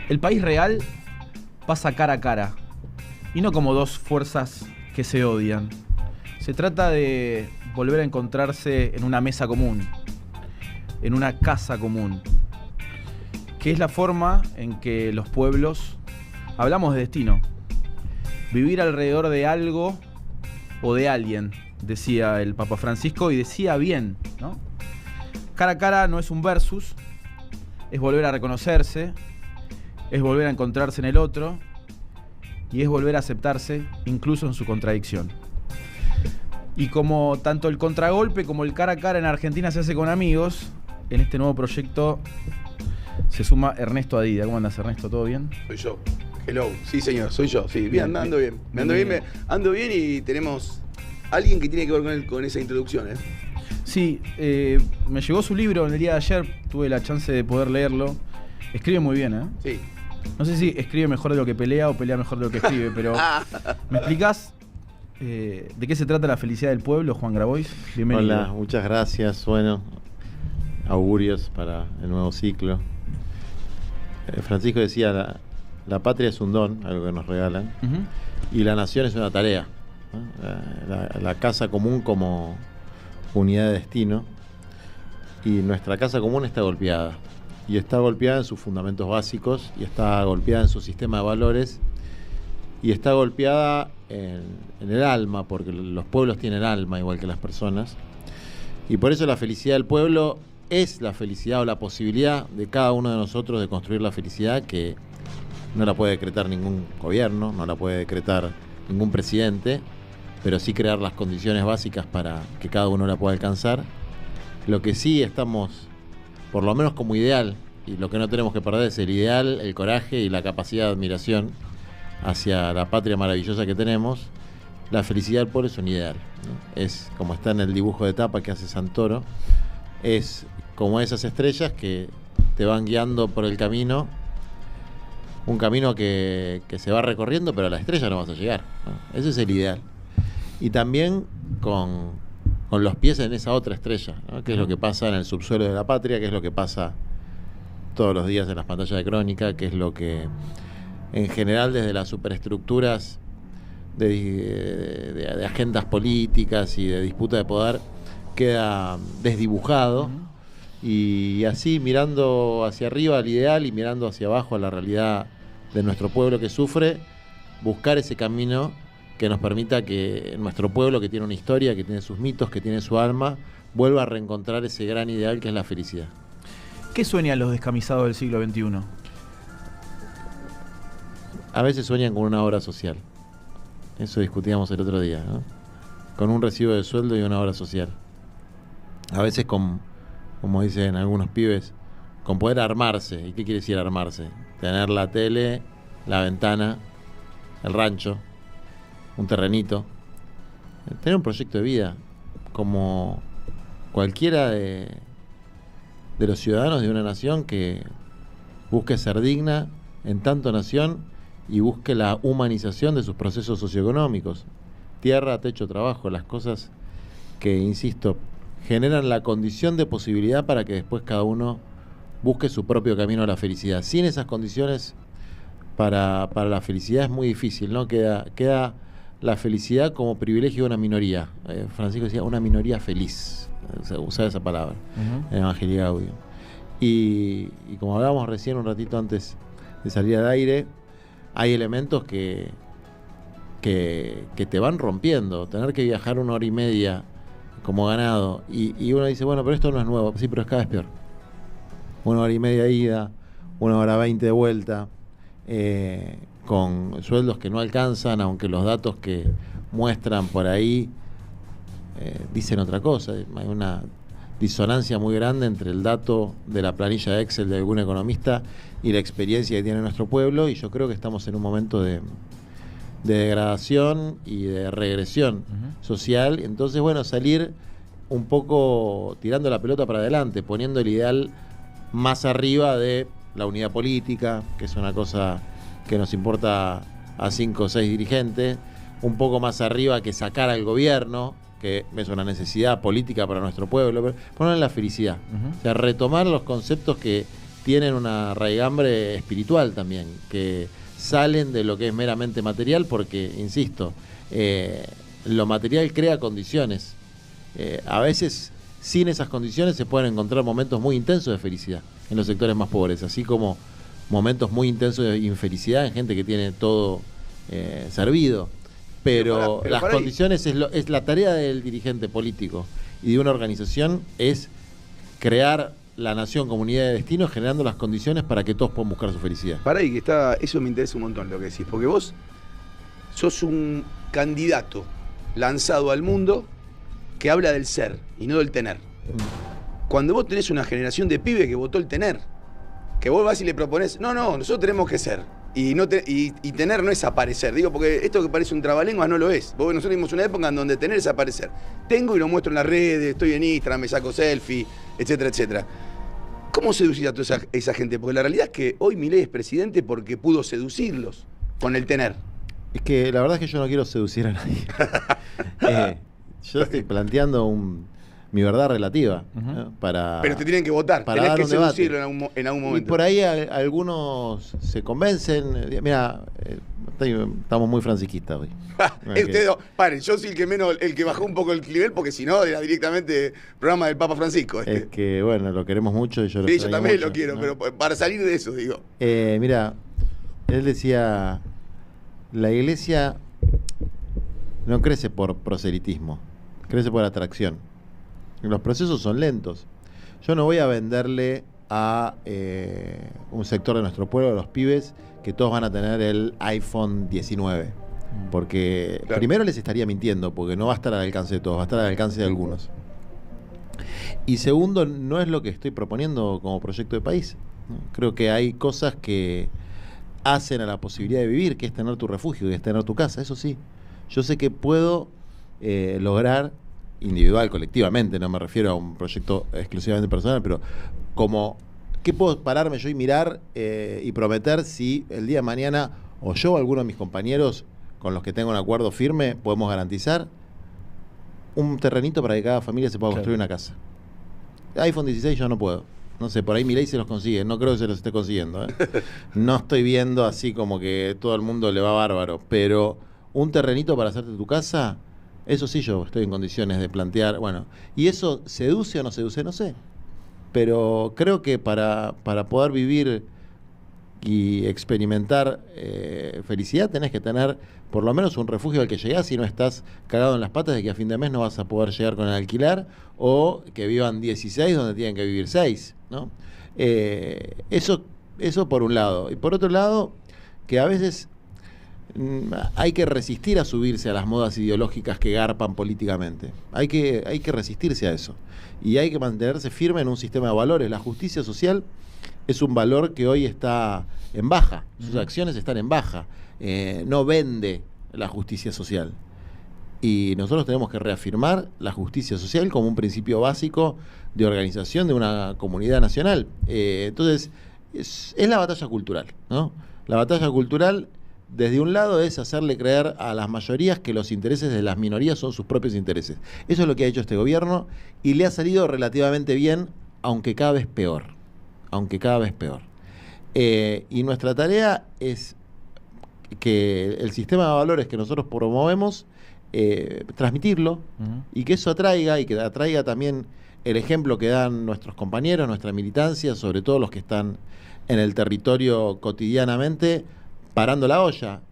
El país real pasa cara a cara, y no como dos fuerzas que se odian. Se trata de volver a encontrarse en una mesa común, en una casa común, que es la forma en que los pueblos hablamos de destino. Vivir alrededor de algo o de alguien, decía el Papa Francisco, y decía bien, ¿no? Cara a cara no es un versus, es volver a reconocerse, es volver a encontrarse en el otro y es volver a aceptarse incluso en su contradicción. Y como tanto el contragolpe como el cara a cara en Argentina se hace con amigos, en este nuevo proyecto se suma Ernesto Adida. ¿Cómo andas, Ernesto? ¿Todo bien? Soy yo. Hello. Sí, señor, soy yo. Sí, bien, ando bien. Ando bien y tenemos alguien que tiene que ver con esa introducción, ¿eh? Sí, me llegó su libro en el día de ayer, tuve la chance de poder leerlo. Escribe muy bien, ¿eh? Sí. No sé si escribe mejor de lo que pelea o pelea mejor de lo que escribe, pero ¿me explicás de qué se trata La felicidad del pueblo, Juan Grabois? Bienvenido. Hola, muchas gracias. Bueno, augurios para el nuevo ciclo. Francisco decía, la patria es un don, algo que nos regalan, y la nación es una tarea, ¿no? La casa común como unidad de destino, y nuestra casa común está golpeada. Y está golpeada en sus fundamentos básicos, y está golpeada en su sistema de valores, y está golpeada en el alma, porque los pueblos tienen alma igual que las personas. Y por eso la felicidad del pueblo es la felicidad o la posibilidad de cada uno de nosotros de construir la felicidad, que no la puede decretar ningún gobierno, no la puede decretar ningún presidente, pero sí crear las condiciones básicas para que cada uno la pueda alcanzar. Lo que sí estamos, por lo menos como ideal, y lo que no tenemos que perder es el ideal, el coraje y la capacidad de admiración hacia la patria maravillosa que tenemos. La felicidad del pueblo es un ideal, ¿no? Es como está en el dibujo de tapa que hace Santoro, es como esas estrellas que te van guiando por el camino, un camino que se va recorriendo, pero a la estrella no vas a llegar, ¿no? Ese es el ideal. Y también con los pies en esa otra estrella, ¿no? Que es lo que pasa en el subsuelo de la patria, que es lo que pasa todos los días en las pantallas de Crónica, que es lo que en general desde las superestructuras de agendas políticas y de disputa de poder queda desdibujado. Y así, mirando hacia arriba al ideal y mirando hacia abajo a la realidad de nuestro pueblo que sufre, buscar ese camino que nos permita que nuestro pueblo, que tiene una historia, que tiene sus mitos, que tiene su alma, vuelva a reencontrar ese gran ideal que es la felicidad. ¿Qué sueñan los descamisados del siglo XXI? A veces sueñan con una obra social. Eso discutíamos el otro día, ¿no? Con un recibo de sueldo y una obra social. A veces con, como dicen algunos pibes, con poder armarse. ¿Y qué quiere decir armarse? Tener la tele, la ventana, el rancho, un terrenito. Tener un proyecto de vida como cualquiera de los ciudadanos de una nación que busque ser digna en tanto nación y busque la humanización de sus procesos socioeconómicos. Tierra, techo, trabajo, las cosas que, insisto, generan la condición de posibilidad para que después cada uno busque su propio camino a la felicidad. Sin esas condiciones, para la felicidad es muy difícil, ¿no? Queda la felicidad como privilegio de una minoría. Francisco decía, una minoría feliz, usaba esa palabra en Evangelii Gaudium. Y como hablábamos recién un ratito antes de salir al aire, hay elementos que te van rompiendo. Tener que viajar 1 hora y media como ganado, y uno dice, bueno, pero esto no es nuevo. Sí, pero es cada vez peor. 1 hora y media ida, 1 hora 20 de vuelta, con sueldos que no alcanzan, aunque los datos que muestran por ahí dicen otra cosa. Hay una disonancia muy grande entre el dato de la planilla de Excel de algún economista y la experiencia que tiene nuestro pueblo, y yo creo que estamos en un momento de degradación y de regresión social. Entonces, bueno, salir un poco tirando la pelota para adelante, poniendo el ideal más arriba de la unidad política, que es una cosa que nos importa a 5 o 6 dirigentes, un poco más arriba que sacar al gobierno, que es una necesidad política para nuestro pueblo, pero poner la felicidad. O sea, retomar los conceptos que tienen una raigambre espiritual también, que salen de lo que es meramente material, porque, insisto, lo material crea condiciones. A veces, sin esas condiciones, se pueden encontrar momentos muy intensos de felicidad en los sectores más pobres, así como momentos muy intensos de infelicidad en gente que tiene todo servido. Pero las condiciones es la tarea del dirigente político y de una organización, es crear la nación, comunidad de destino, generando las condiciones para que todos puedan buscar su felicidad. Pará, y eso me interesa un montón lo que decís, porque vos sos un candidato lanzado al mundo que habla del ser y no del tener. Cuando vos tenés una generación de pibes que votó el tener, que vos vas y le proponés, no, nosotros tenemos que ser. Y tener no es aparecer. Digo, porque esto que parece un trabalenguas no lo es. Nosotros vivimos una época en donde tener es aparecer. Tengo y lo muestro en las redes, estoy en Instagram, me saco selfie, etcétera, etcétera. ¿Cómo seducir a toda esa gente? Porque la realidad es que hoy Milei es presidente porque pudo seducirlos con el tener. Es que la verdad es que yo no quiero seducir a nadie. Yo estoy planteando mi verdad relativa, ¿no? Pero te tienen que votar, tenés que seducirlo en algún momento. Y por ahí algunos se convencen. Mira, estamos muy francisquistas hoy. Ustedes dos, paren, yo soy el que bajó un poco el nivel, porque si no era directamente programa del Papa Francisco. Es que bueno, lo queremos mucho y yo lo Sí, yo también mucho, lo quiero, ¿no? pero para salir de eso, digo. Mira, él decía, la iglesia no crece por proselitismo, crece por atracción. Los procesos son lentos. Yo no voy a venderle a un sector de nuestro pueblo, a los pibes, que todos van a tener el iPhone 19. Porque claro, primero les estaría mintiendo, porque no va a estar al alcance de todos, va a estar al alcance de algunos. Y segundo, no es lo que estoy proponiendo como proyecto de país, ¿no? Creo que hay cosas que hacen a la posibilidad de vivir, que es tener tu refugio, que es tener tu casa. Eso sí, yo sé que puedo lograr, individual, colectivamente, no me refiero a un proyecto exclusivamente personal, pero como, ¿qué puedo pararme yo y mirar y prometer si el día de mañana o yo o alguno de mis compañeros con los que tengo un acuerdo firme podemos garantizar un terrenito para que cada familia se pueda construir una casa? iPhone 16 yo no puedo. No sé, por ahí Milei se los consigue, no creo que se los esté consiguiendo, ¿eh? No estoy viendo así como que todo el mundo le va bárbaro, pero un terrenito para hacerte tu casa, eso sí yo estoy en condiciones de plantear. Bueno, ¿y eso seduce o no seduce? No sé. Pero creo que para poder vivir y experimentar felicidad tenés que tener por lo menos un refugio al que llegás y no estás cagado en las patas de que a fin de mes no vas a poder llegar con el alquiler, o que vivan 16 donde tienen que vivir 6, ¿no? Eso por un lado. Y por otro lado, que a veces hay que resistir a subirse a las modas ideológicas que garpan políticamente. Hay que resistirse a eso. Y hay que mantenerse firme en un sistema de valores. La justicia social es un valor que hoy está en baja. Sus acciones están en baja. No vende la justicia social. Y nosotros tenemos que reafirmar la justicia social como un principio básico de organización de una comunidad nacional. Entonces, es la batalla cultural, ¿no? La batalla cultural, desde un lado, es hacerle creer a las mayorías que los intereses de las minorías son sus propios intereses. Eso es lo que ha hecho este gobierno y le ha salido relativamente bien, aunque cada vez peor. Y nuestra tarea es que el sistema de valores que nosotros promovemos, transmitirlo, y que eso atraiga, y que atraiga también el ejemplo que dan nuestros compañeros, nuestra militancia, sobre todo los que están en el territorio cotidianamente, parando la olla,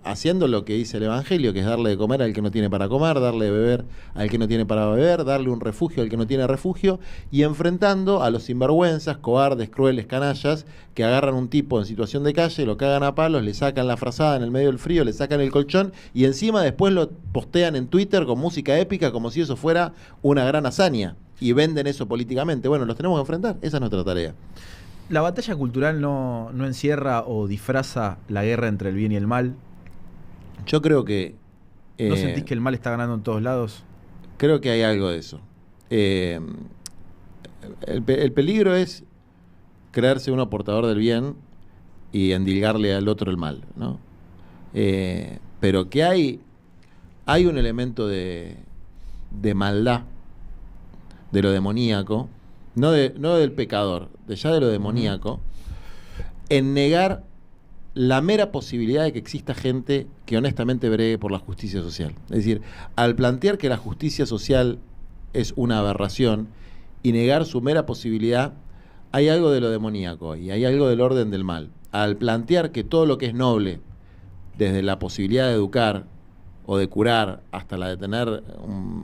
haciendo lo que dice el Evangelio, que es darle de comer al que no tiene para comer, darle de beber al que no tiene para beber, darle un refugio al que no tiene refugio, y enfrentando a los sinvergüenzas, cobardes, crueles, canallas, que agarran un tipo en situación de calle, lo cagan a palos, le sacan la frazada en el medio del frío, le sacan el colchón, y encima después lo postean en Twitter con música épica, como si eso fuera una gran hazaña, y venden eso políticamente. Bueno, los tenemos que enfrentar, esa es nuestra tarea. ¿La batalla cultural no encierra o disfraza la guerra entre el bien y el mal? Yo creo que... ¿No sentís que el mal está ganando en todos lados? Creo que hay algo de eso. El peligro es creerse uno portador del bien y endilgarle al otro el mal, ¿no? Pero que hay un elemento de maldad, de lo demoníaco, no del pecador, ya de lo demoníaco, en negar la mera posibilidad de que exista gente que honestamente bregue por la justicia social. Es decir, al plantear que la justicia social es una aberración y negar su mera posibilidad, hay algo de lo demoníaco y hay algo del orden del mal. Al plantear que todo lo que es noble, desde la posibilidad de educar o de curar hasta la de tener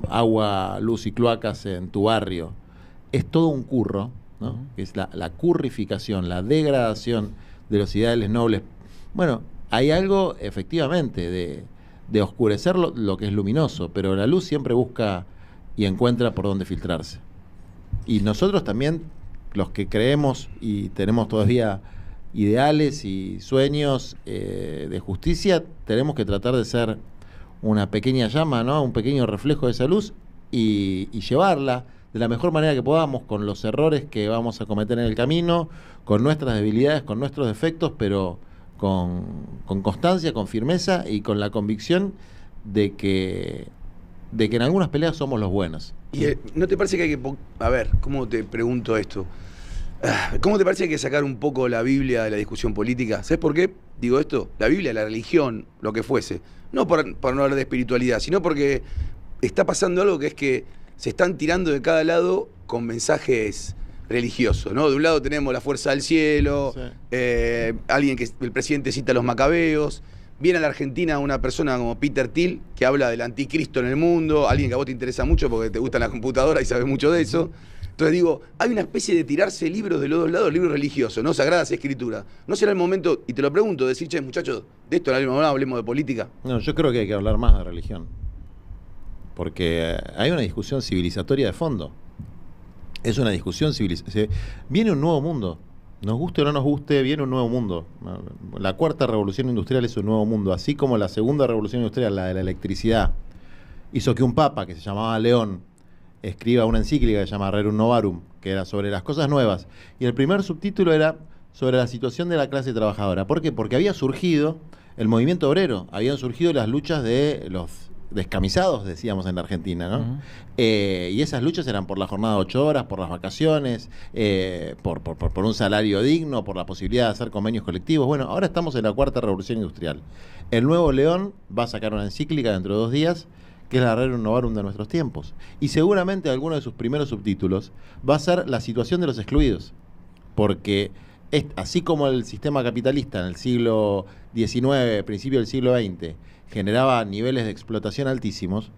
agua, luz y cloacas en tu barrio, es todo un curro, ¿no? Que es la currificación, la degradación de los ideales nobles. Bueno, hay algo efectivamente de oscurecer lo que es luminoso, pero la luz siempre busca y encuentra por dónde filtrarse. Y nosotros también, los que creemos y tenemos todavía ideales y sueños de justicia, tenemos que tratar de ser una pequeña llama, ¿no? Un pequeño reflejo de esa luz y llevarla de la mejor manera que podamos, con los errores que vamos a cometer en el camino, con nuestras debilidades, con nuestros defectos, pero con constancia, con firmeza y con la convicción de que en algunas peleas somos los buenos. ¿Y no te parece que hay que... A ver, ¿cómo te pregunto esto? ¿Cómo te parece que hay que sacar un poco la Biblia de la discusión política? ¿Sabes por qué digo esto? La Biblia, la religión, lo que fuese. No por no hablar de espiritualidad, sino porque está pasando algo que es que se están tirando de cada lado con mensajes religiosos, ¿no? De un lado tenemos la fuerza del cielo, sí. Alguien que el presidente cita a los macabeos. Viene a la Argentina una persona como Peter Thiel, que habla del anticristo en el mundo, alguien que a vos te interesa mucho porque te gusta la computadora y sabes mucho de eso. Entonces digo, hay una especie de tirarse libros de los dos lados, libros religiosos, ¿no? Sagradas escrituras. ¿No será el momento, y te lo pregunto, decir, che, muchachos, de esto no hablemos de política? No, yo creo que hay que hablar más de religión. Porque hay una discusión civilizatoria de fondo. Es una discusión civilizatoria. Viene un nuevo mundo. Nos guste o no nos guste, viene un nuevo mundo. La cuarta revolución industrial es un nuevo mundo. Así como la segunda revolución industrial, la de la electricidad, hizo que un papa que se llamaba León escriba una encíclica que se llama Rerum Novarum, que era sobre las cosas nuevas. Y el primer subtítulo era sobre la situación de la clase trabajadora. ¿Por qué? Porque había surgido el movimiento obrero, habían surgido las luchas de los descamisados, decíamos en la Argentina, ¿no? Uh-huh. Y esas luchas eran por la jornada de 8 horas, por las vacaciones, por un salario digno, por la posibilidad de hacer convenios colectivos. Bueno, ahora estamos en la cuarta revolución industrial. El nuevo León va a sacar una encíclica dentro de 2 días, que es la Rerum Novarum de nuestros tiempos. Y seguramente alguno de sus primeros subtítulos va a ser la situación de los excluidos. Porque así como el sistema capitalista en el siglo XIX, principio del siglo XX, generaba niveles de explotación altísimos,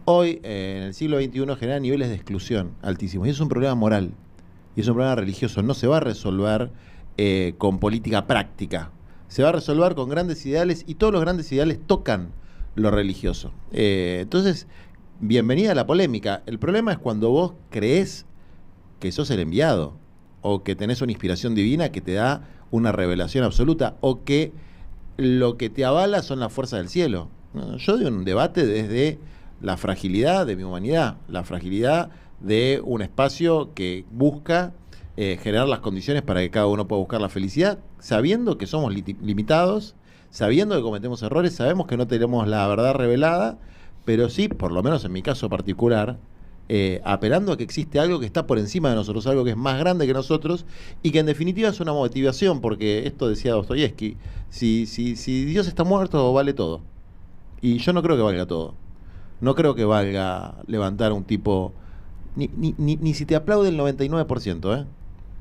hoy en el siglo XXI genera niveles de exclusión altísimos. Y es un problema moral, y es un problema religioso. No se va a resolver con política práctica. Se va a resolver con grandes ideales, y todos los grandes ideales tocan lo religioso. Entonces, bienvenida a la polémica. El problema es cuando vos creés que sos el enviado, o que tenés una inspiración divina que te da una revelación absoluta, o que lo que te avala son las fuerzas del cielo. Yo doy un debate desde la fragilidad de mi humanidad, la fragilidad de un espacio que busca generar las condiciones para que cada uno pueda buscar la felicidad, sabiendo que somos limitados, sabiendo que cometemos errores, sabemos que no tenemos la verdad revelada, pero sí, por lo menos en mi caso particular, apelando a que existe algo que está por encima de nosotros, algo que es más grande que nosotros, y que en definitiva es una motivación, porque esto decía Dostoyevsky, si Dios está muerto, vale todo. Y yo no creo que valga todo. No creo que valga levantar a un tipo, ni si te aplaude el 99%,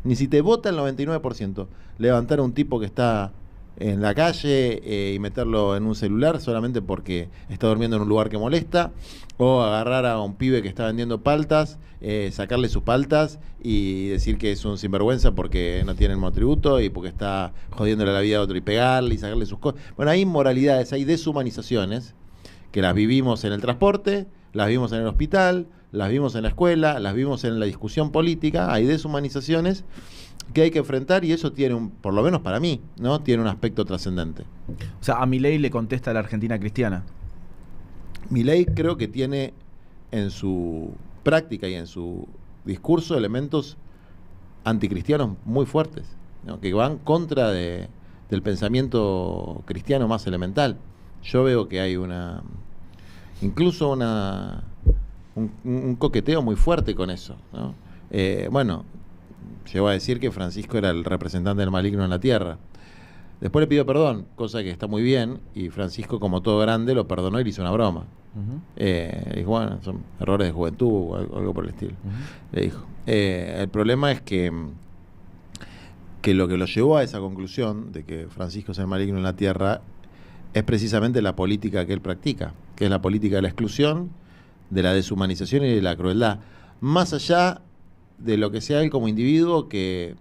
ni si te vota el 99%, levantar a un tipo que está en la calle y meterlo en un celular solamente porque está durmiendo en un lugar que molesta, o agarrar a un pibe que está vendiendo paltas, sacarle sus paltas y decir que es un sinvergüenza porque no tiene el monotributo y porque está jodiéndole la vida a otro, y pegarle y sacarle sus cosas. Bueno, hay inmoralidades, hay deshumanizaciones que las vivimos en el transporte, las vimos en el hospital, las vimos en la escuela, las vimos en la discusión política. Hay deshumanizaciones que hay que enfrentar, y eso tiene por lo menos para mí, ¿no? Tiene un aspecto trascendente. O sea, a Milei le contesta a la Argentina cristiana. Milei creo que tiene en su práctica y en su discurso elementos anticristianos muy fuertes, ¿no? Que van contra del pensamiento cristiano más elemental. Yo veo que hay incluso un coqueteo muy fuerte con eso, ¿no? Bueno, llegó a decir que Francisco era el representante del maligno en la tierra. Después le pidió perdón, cosa que está muy bien, y Francisco, como todo grande, lo perdonó y le hizo una broma. Dijo, bueno, son errores de juventud o algo por el estilo. Le dijo. El problema es que lo que lo llevó a esa conclusión de que Francisco es el maligno en la tierra es precisamente la política que él practica, que es la política de la exclusión, de la deshumanización y de la crueldad. Más allá de lo que sea él como individuo, que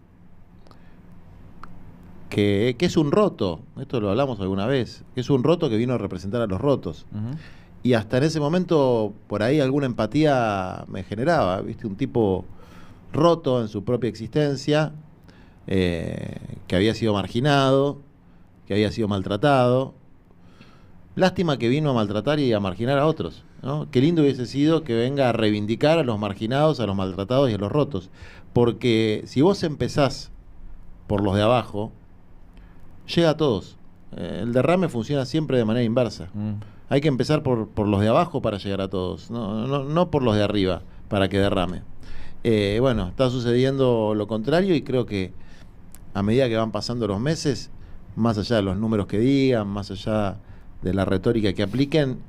es un roto, esto lo hablamos alguna vez, que es un roto que vino a representar a los rotos. Y hasta en ese momento, por ahí alguna empatía me generaba, ¿viste? Un tipo roto en su propia existencia, que había sido marginado, que había sido maltratado. Lástima que vino a maltratar y a marginar a otros, ¿no? Qué lindo hubiese sido que venga a reivindicar a los marginados, a los maltratados y a los rotos. Porque si vos empezás por los de abajo, llega a todos. El derrame funciona siempre de manera inversa. Hay que empezar por los de abajo para llegar a todos, no por los de arriba para que derrame. Bueno, está sucediendo lo contrario y creo que a medida que van pasando los meses, más allá de los números que digan, más allá de la retórica que apliquen,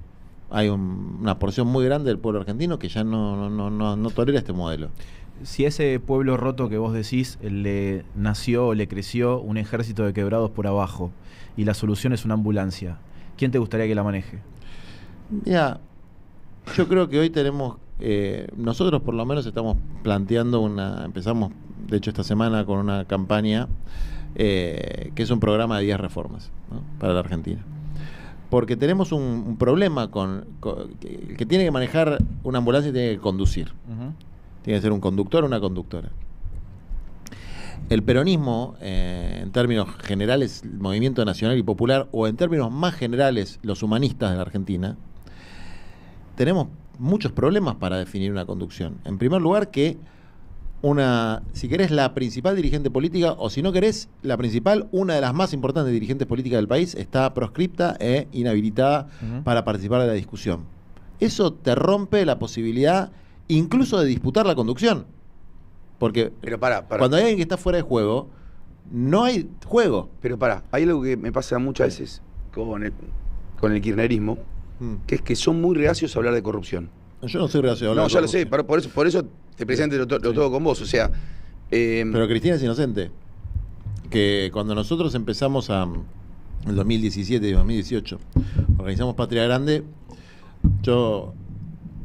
hay una porción muy grande del pueblo argentino que ya no tolera este modelo. Si a ese pueblo roto que vos decís le nació o le creció un ejército de quebrados por abajo y la solución es una ambulancia, ¿quién te gustaría que la maneje? Mira, yo creo que hoy tenemos, nosotros por lo menos estamos planteando empezamos de hecho esta semana con una campaña que es un programa de 10 reformas, ¿no? Para la Argentina. Porque tenemos un problema que tiene que manejar una ambulancia y tiene que conducir. Tiene que ser un conductor o una conductora. El peronismo, en términos generales, el movimiento nacional y popular, o en términos más generales, los humanistas de la Argentina, tenemos muchos problemas para definir una conducción. En primer lugar, que si querés, la principal dirigente política, o si no querés, la principal, una de las más importantes dirigentes políticas del país, está proscripta e inhabilitada para participar de la discusión. Eso te rompe la posibilidad incluso de disputar la conducción. Porque Pero para. cuando hay alguien que está fuera de juego, no hay juego. Pero hay algo que me pasa muchas veces con el kirchnerismo, que es que son muy reacios a hablar de corrupción. Yo no soy reacio a hablar No, de ya lo sé, corrupción. por eso te presente lo todo con vos, o sea... Pero Cristina es inocente. Que cuando nosotros empezamos en el 2017 y 2018, organizamos Patria Grande, yo,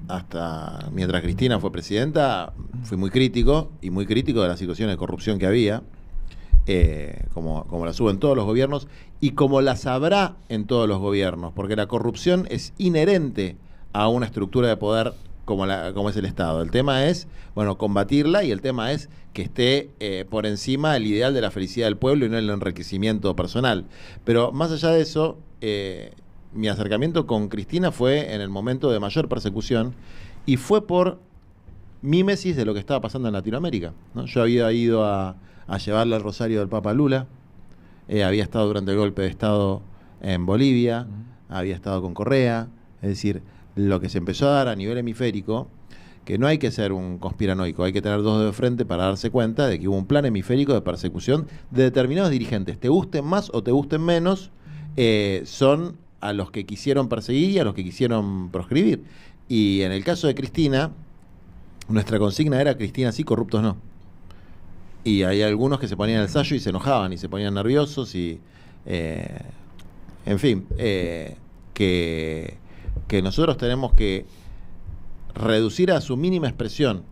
hasta mientras Cristina fue presidenta, fui muy crítico de la situación de corrupción que había, como la hubo en todos los gobiernos y como las habrá en todos los gobiernos, porque la corrupción es inherente a una estructura de poder como es el Estado. El tema es, bueno, combatirla, y el tema es que esté por encima del ideal de la felicidad del pueblo y no el enriquecimiento personal. Pero más allá de eso, mi acercamiento con Cristina fue en el momento de mayor persecución y fue por mímesis de lo que estaba pasando en Latinoamérica, ¿no? Yo había ido a llevarle el rosario del Papa Lula, había estado durante el golpe de Estado en Bolivia, había estado con Correa, es decir, lo que se empezó a dar a nivel hemisférico, que no hay que ser un conspiranoico, hay que tener dos dedos de frente para darse cuenta de que hubo un plan hemisférico de persecución de determinados dirigentes, te gusten más o te gusten menos, son a los que quisieron perseguir y a los que quisieron proscribir. Y en el caso de Cristina, nuestra consigna era Cristina sí, corruptos no. Y hay algunos que se ponían el sayo y se enojaban y se ponían nerviosos y en fin, que nosotros tenemos que reducir a su mínima expresión,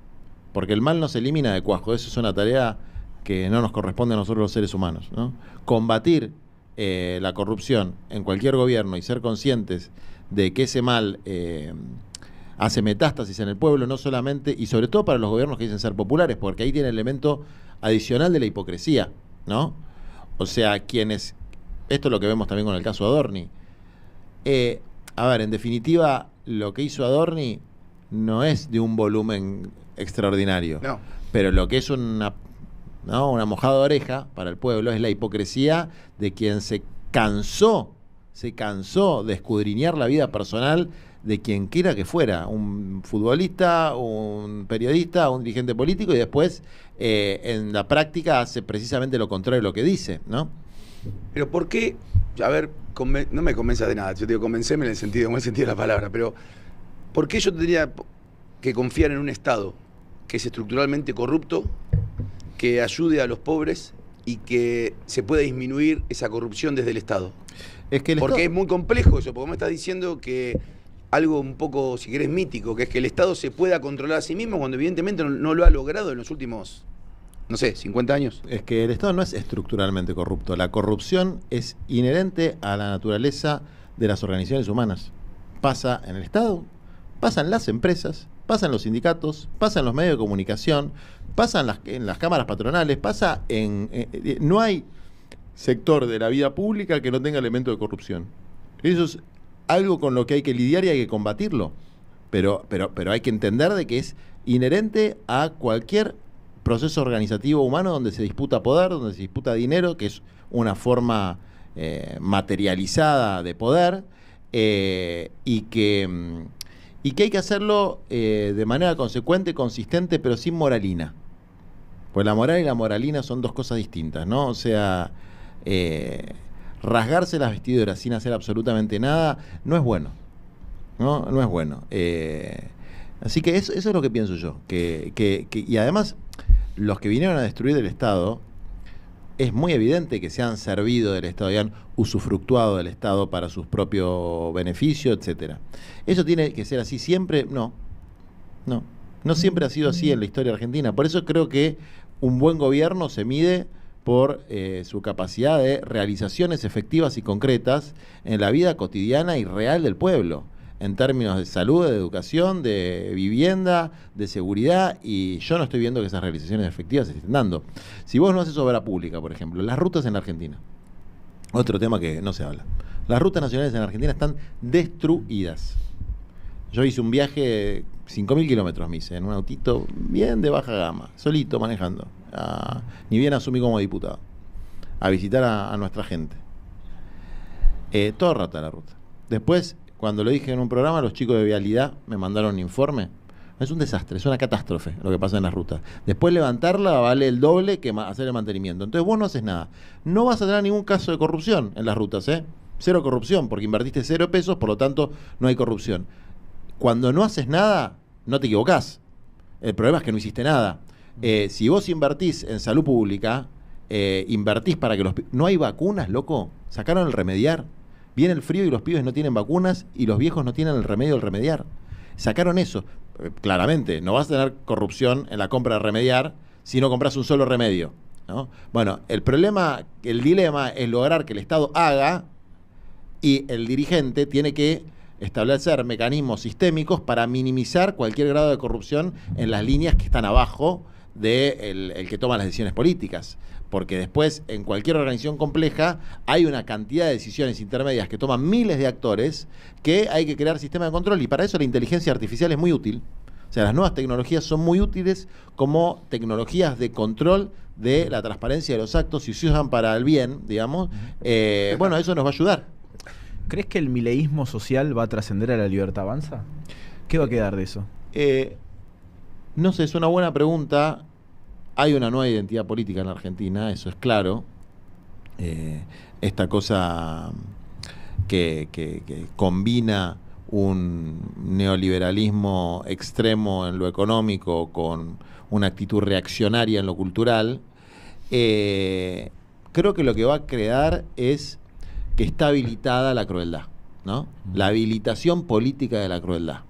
porque el mal no se elimina de cuajo. Eso es una tarea que no nos corresponde a nosotros los seres humanos, ¿no? Combatir la corrupción en cualquier gobierno y ser conscientes de que ese mal hace metástasis en el pueblo, no solamente, y sobre todo para los gobiernos que dicen ser populares, porque ahí tiene el elemento adicional de la hipocresía, ¿no? O sea, esto es lo que vemos también con el caso Adorni. A ver, en definitiva, lo que hizo Adorni no es de un volumen extraordinario. No. Pero lo que es una mojada de oreja para el pueblo es la hipocresía de quien se cansó de escudriñar la vida personal de quien quiera que fuera, un futbolista, un periodista, un dirigente político, y después en la práctica hace precisamente lo contrario de lo que dice, ¿no? Pero ¿por qué? A ver, no me convenzas de nada, yo te digo, convenceme en el buen sentido de la palabra, pero ¿por qué yo tendría que confiar en un Estado que es estructuralmente corrupto, que ayude a los pobres y que se pueda disminuir esa corrupción desde el Estado? Porque es muy complejo eso, porque me estás diciendo que algo un poco, si querés, mítico, que es que el Estado se pueda controlar a sí mismo cuando evidentemente no lo ha logrado en los últimos, no sé, 50 años. Es que el Estado no es estructuralmente corrupto. La corrupción es inherente a la naturaleza de las organizaciones humanas. Pasa en el Estado, pasa en las empresas, pasa en los sindicatos, pasa en los medios de comunicación, pasa en las cámaras patronales, pasa no hay sector de la vida pública que no tenga elementos de corrupción. Eso es algo con lo que hay que lidiar y hay que combatirlo. Pero hay que entender de que es inherente a cualquier proceso organizativo humano donde se disputa poder, donde se disputa dinero, que es una forma materializada de poder, y que hay que hacerlo de manera consecuente, consistente, pero sin moralina. Pues la moral y la moralina son dos cosas distintas, ¿no? O sea, rasgarse las vestiduras sin hacer absolutamente nada no es bueno, ¿no? No es bueno. Así que eso es lo que pienso yo. Y además, los que vinieron a destruir el Estado, es muy evidente que se han servido del Estado y han usufructuado del Estado para sus propios beneficios, etcétera. ¿Eso tiene que ser así siempre? No siempre ha sido así en la historia argentina. Por eso creo que un buen gobierno se mide por su capacidad de realizaciones efectivas y concretas en la vida cotidiana y real del pueblo, en términos de salud, de educación, de vivienda, de seguridad, y yo no estoy viendo que esas realizaciones efectivas se estén dando. Si vos no haces obra pública, por ejemplo, las rutas en la Argentina, otro tema que no se habla, las rutas nacionales en la Argentina están destruidas. Yo hice un viaje de 5.000 kilómetros, me hice en un autito bien de baja gama, solito manejando, ni bien asumí como diputado, a visitar a nuestra gente. Todo rata la ruta. Después, cuando lo dije en un programa, los chicos de Vialidad me mandaron un informe. Es un desastre, es una catástrofe lo que pasa en las rutas. Después levantarla vale el doble que hacer el mantenimiento. Entonces vos no haces nada. No vas a tener ningún caso de corrupción en las rutas, ¿eh? Cero corrupción, porque invertiste 0 pesos, por lo tanto no hay corrupción. Cuando no haces nada, no te equivocás. El problema es que no hiciste nada. Si vos invertís en salud pública, invertís para que no hay vacunas, loco. Sacaron el remediar. Viene el frío y los pibes no tienen vacunas y los viejos no tienen el remedio del remediar. Sacaron eso. Claramente, no vas a tener corrupción en la compra de remediar si no compras un solo remedio, ¿no? Bueno, el dilema es lograr que el Estado haga, y el dirigente tiene que establecer mecanismos sistémicos para minimizar cualquier grado de corrupción en las líneas que están abajo del el que toma las decisiones políticas. Porque después, en cualquier organización compleja, hay una cantidad de decisiones intermedias que toman miles de actores, que hay que crear sistemas de control, y para eso la inteligencia artificial es muy útil. O sea, las nuevas tecnologías son muy útiles como tecnologías de control de la transparencia de los actos, y si se usan para el bien, digamos, bueno, eso nos va a ayudar. ¿Crees que el mileísmo social va a trascender a la libertad avanza? ¿Qué va a quedar de eso? No sé, es una buena pregunta. Hay una nueva identidad política en la Argentina, eso es claro. Esta cosa que combina un neoliberalismo extremo en lo económico con una actitud reaccionaria en lo cultural, creo que lo que va a crear es que está habilitada la crueldad, ¿no? La habilitación política de la crueldad.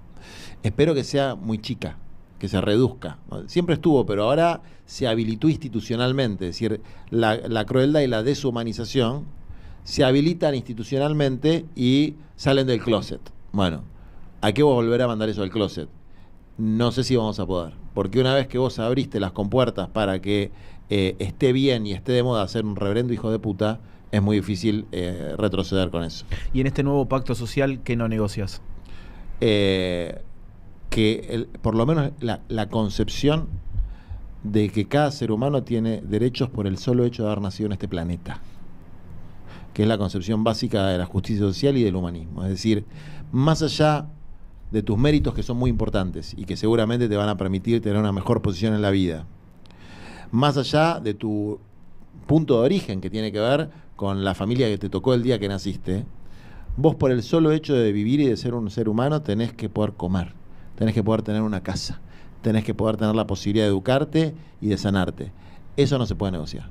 Espero que sea muy chica, que se reduzca. Siempre estuvo, pero ahora se habilitó institucionalmente. Es decir, la crueldad y la deshumanización se habilitan institucionalmente y salen del closet. Bueno, ¿a qué vos volver a mandar eso al closet? No sé si vamos a poder. Porque una vez que vos abriste las compuertas para que esté bien y esté de moda ser un reverendo hijo de puta, es muy difícil retroceder con eso. ¿Y en este nuevo pacto social qué no negocias? Por lo menos la concepción de que cada ser humano tiene derechos por el solo hecho de haber nacido en este planeta, que es la concepción básica de la justicia social y del humanismo. Es decir, más allá de tus méritos que son muy importantes y que seguramente te van a permitir tener una mejor posición en la vida. Más allá de tu punto de origen, que tiene que ver con la familia que te tocó el día que naciste, vos por el solo hecho de vivir y de ser un ser humano tenés que poder comer, tenés que poder tener una casa, tenés que poder tener la posibilidad de educarte y de sanarte. Eso no se puede negociar.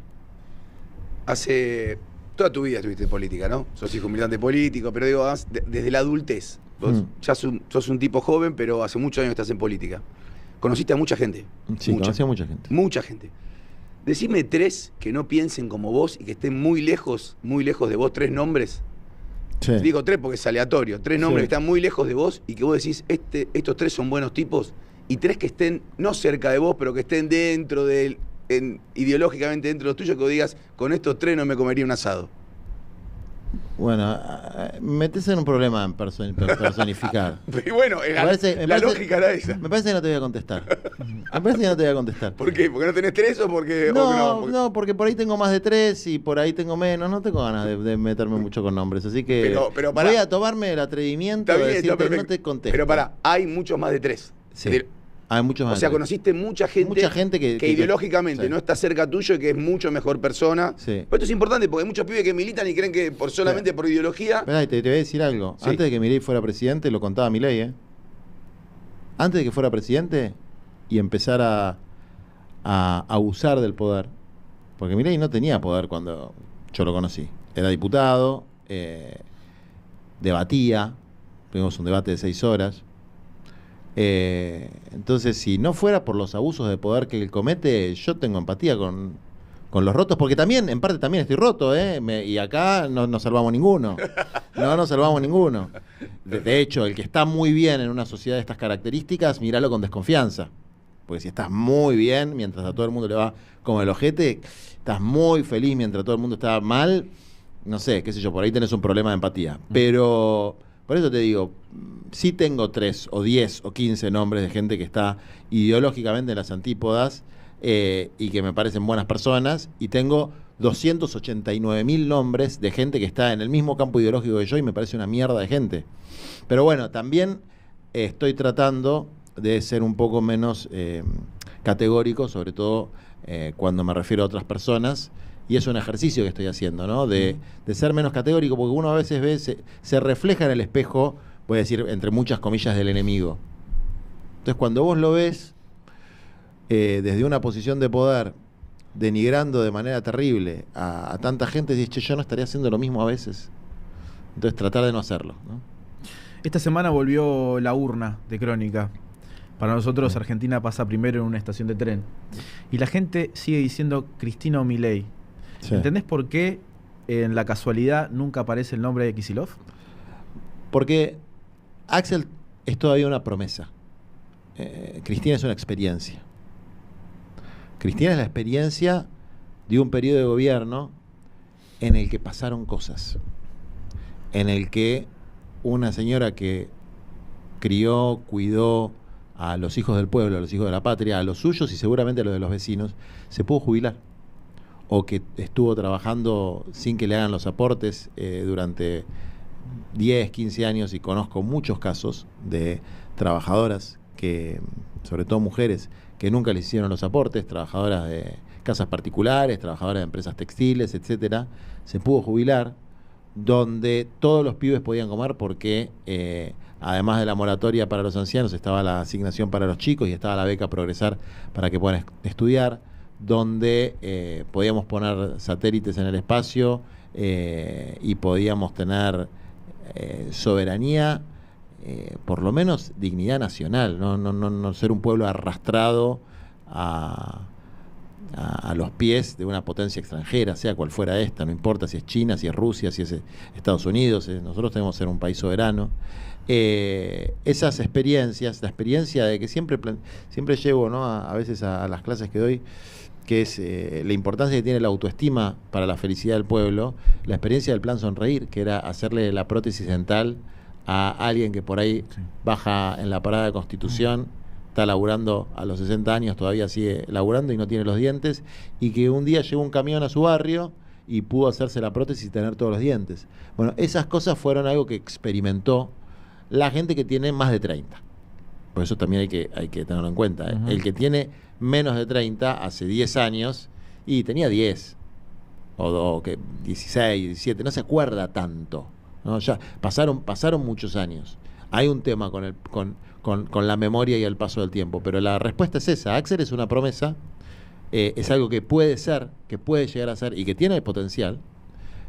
Hace toda tu vida estuviste en política, ¿no? Sos hijo militante político, pero digo, desde la adultez. Vos ya sos un tipo joven, pero hace muchos años estás en política. Conociste a mucha gente. Sí, conocí a mucha gente. Mucha gente. Decime 3 que no piensen como vos y que estén muy lejos de vos, 3 nombres. Sí. Digo 3 porque es aleatorio. 3 nombres Sí. que están muy lejos de vos y que vos decís, estos 3 son buenos tipos. Y 3 que estén, no cerca de vos, pero que estén dentro ideológicamente dentro de los tuyos, que vos digas, con estos 3 no me comería un asado. Bueno, metes en un problema en personificar. Y bueno, la lógica era esa. Me parece que no te voy a contestar. Me parece que no te voy a contestar. ¿Por qué? ¿Porque no tenés 3 o porque...? No, porque por ahí tengo más de 3 y por ahí tengo menos. No tengo ganas de meterme mucho con nombres. Así que pero pará. voy a tomarme el atrevimiento de decirte no te contesto. Pero pará, hay muchos más de 3. Sí. Hay muchos más. O sea, de 3. conociste mucha gente que ideológicamente sí. no está cerca tuyo y que es mucho mejor persona. Sí. Pero esto es importante porque hay muchos pibes que militan y creen que solamente por ideología... Esperá, te voy a decir algo. Sí. Antes de que Milei fuera presidente, lo contaba Milei, ¿eh? Antes de que fuera presidente y empezar a abusar del poder, porque Milei no tenía poder cuando yo lo conocí. Era diputado, debatía, tuvimos un debate de 6 horas. Entonces, si no fuera por los abusos de poder que él comete, yo tengo empatía con los rotos, porque también, en parte también estoy roto, y acá no nos salvamos ninguno. No nos salvamos ninguno. De hecho, el que está muy bien en una sociedad de estas características, míralo con desconfianza. Porque si estás muy bien, mientras a todo el mundo le va como el ojete, estás muy feliz mientras todo el mundo está mal, no sé, qué sé yo, por ahí tenés un problema de empatía. Pero... por eso te digo, sí tengo 3 o 10 o 15 nombres de gente que está ideológicamente en las antípodas y que me parecen buenas personas, y tengo 289.000 nombres de gente que está en el mismo campo ideológico que yo y me parece una mierda de gente. Pero bueno, también estoy tratando de ser un poco menos categórico, sobre todo cuando me refiero a otras personas. Y es un ejercicio que estoy haciendo, ¿no? De ser menos categórico, porque uno a veces ve, se refleja en el espejo, voy a decir, entre muchas comillas, del enemigo. Entonces, cuando vos lo ves desde una posición de poder, denigrando de manera terrible a tanta gente, dices, che, yo no estaría haciendo lo mismo a veces. Entonces, tratar de no hacerlo, ¿no? Esta semana volvió la urna de Crónica. Para nosotros, Argentina pasa primero en una estación de tren. Y la gente sigue diciendo Cristina o Milei. Sí. ¿Entendés por qué en la casualidad nunca aparece el nombre de Kicillof? Porque Axel es todavía una promesa. Cristina es una experiencia. Cristina es la experiencia de un periodo de gobierno en el que pasaron cosas. En el que una señora que crió, cuidó a los hijos del pueblo, a los hijos de la patria, a los suyos y seguramente a los de los vecinos, se pudo jubilar. O que estuvo trabajando sin que le hagan los aportes durante 10, 15 años, y conozco muchos casos de trabajadoras, que, sobre todo mujeres, que nunca les hicieron los aportes, trabajadoras de casas particulares, trabajadoras de empresas textiles, etcétera. Se pudo jubilar, donde todos los pibes podían comer porque además de la moratoria para los ancianos estaba la asignación para los chicos y estaba la beca Progresar para que puedan estudiar, donde podíamos poner satélites en el espacio y podíamos tener soberanía, por lo menos dignidad nacional, no ser un pueblo arrastrado a los pies de una potencia extranjera, sea cual fuera esta, no importa si es China, si es Rusia, si es Estados Unidos, nosotros tenemos que ser un país soberano. Esas experiencias, la experiencia de que siempre llevo, ¿no? a veces a las clases que doy, que es la importancia que tiene la autoestima para la felicidad del pueblo, la experiencia del plan Sonreír, que era hacerle la prótesis dental a alguien que por ahí baja en la parada de Constitución, está laburando a los 60 años, todavía sigue laburando y no tiene los dientes, y que un día llegó un camión a su barrio y pudo hacerse la prótesis y tener todos los dientes. Bueno, esas cosas fueron algo que experimentó la gente que tiene más de 30. Por eso también hay que tenerlo en cuenta. El que tiene menos de 30 hace 10 años y tenía 10 o 16, 17, no se acuerda tanto, ¿no? Ya pasaron muchos años. Hay un tema con la memoria y el paso del tiempo, pero la respuesta es esa. Axel es una promesa, es algo que puede ser, que puede llegar a ser y que tiene el potencial,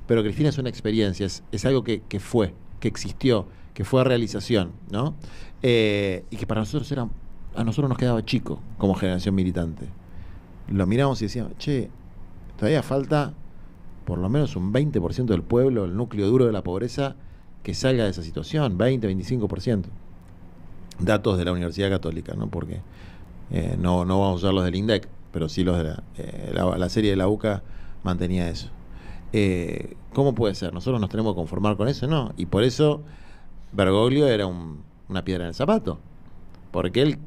pero Cristina es una experiencia, es algo que fue, que existió, que fue a realización, ¿no? Y que para nosotros a nosotros nos quedaba chico como generación militante. Lo miramos y decíamos, che, todavía falta por lo menos un 20% del pueblo, el núcleo duro de la pobreza, que salga de esa situación, 20-25%. Datos de la Universidad Católica, ¿no? Porque no vamos a usar los del INDEC, pero sí los de la serie de la UCA mantenía eso. ¿Cómo puede ser? ¿Nosotros nos tenemos que conformar con eso? No. Y por eso Bergoglio era una piedra en el zapato, porque él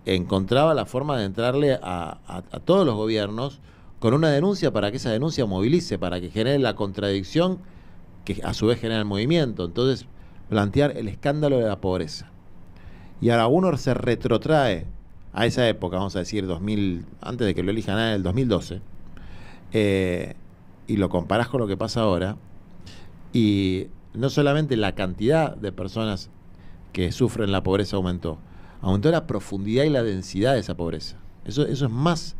encontraba la forma de entrarle a todos los gobiernos con una denuncia para que esa denuncia movilice, para que genere la contradicción que a su vez genera el movimiento. Entonces, plantear el escándalo de la pobreza. Y ahora uno se retrotrae a esa época, vamos a decir 2000, antes de que lo elijan en el 2012, y lo comparás con lo que pasa ahora, y no solamente la cantidad de personas que sufren la pobreza aumentó la profundidad y la densidad de esa pobreza. Eso es más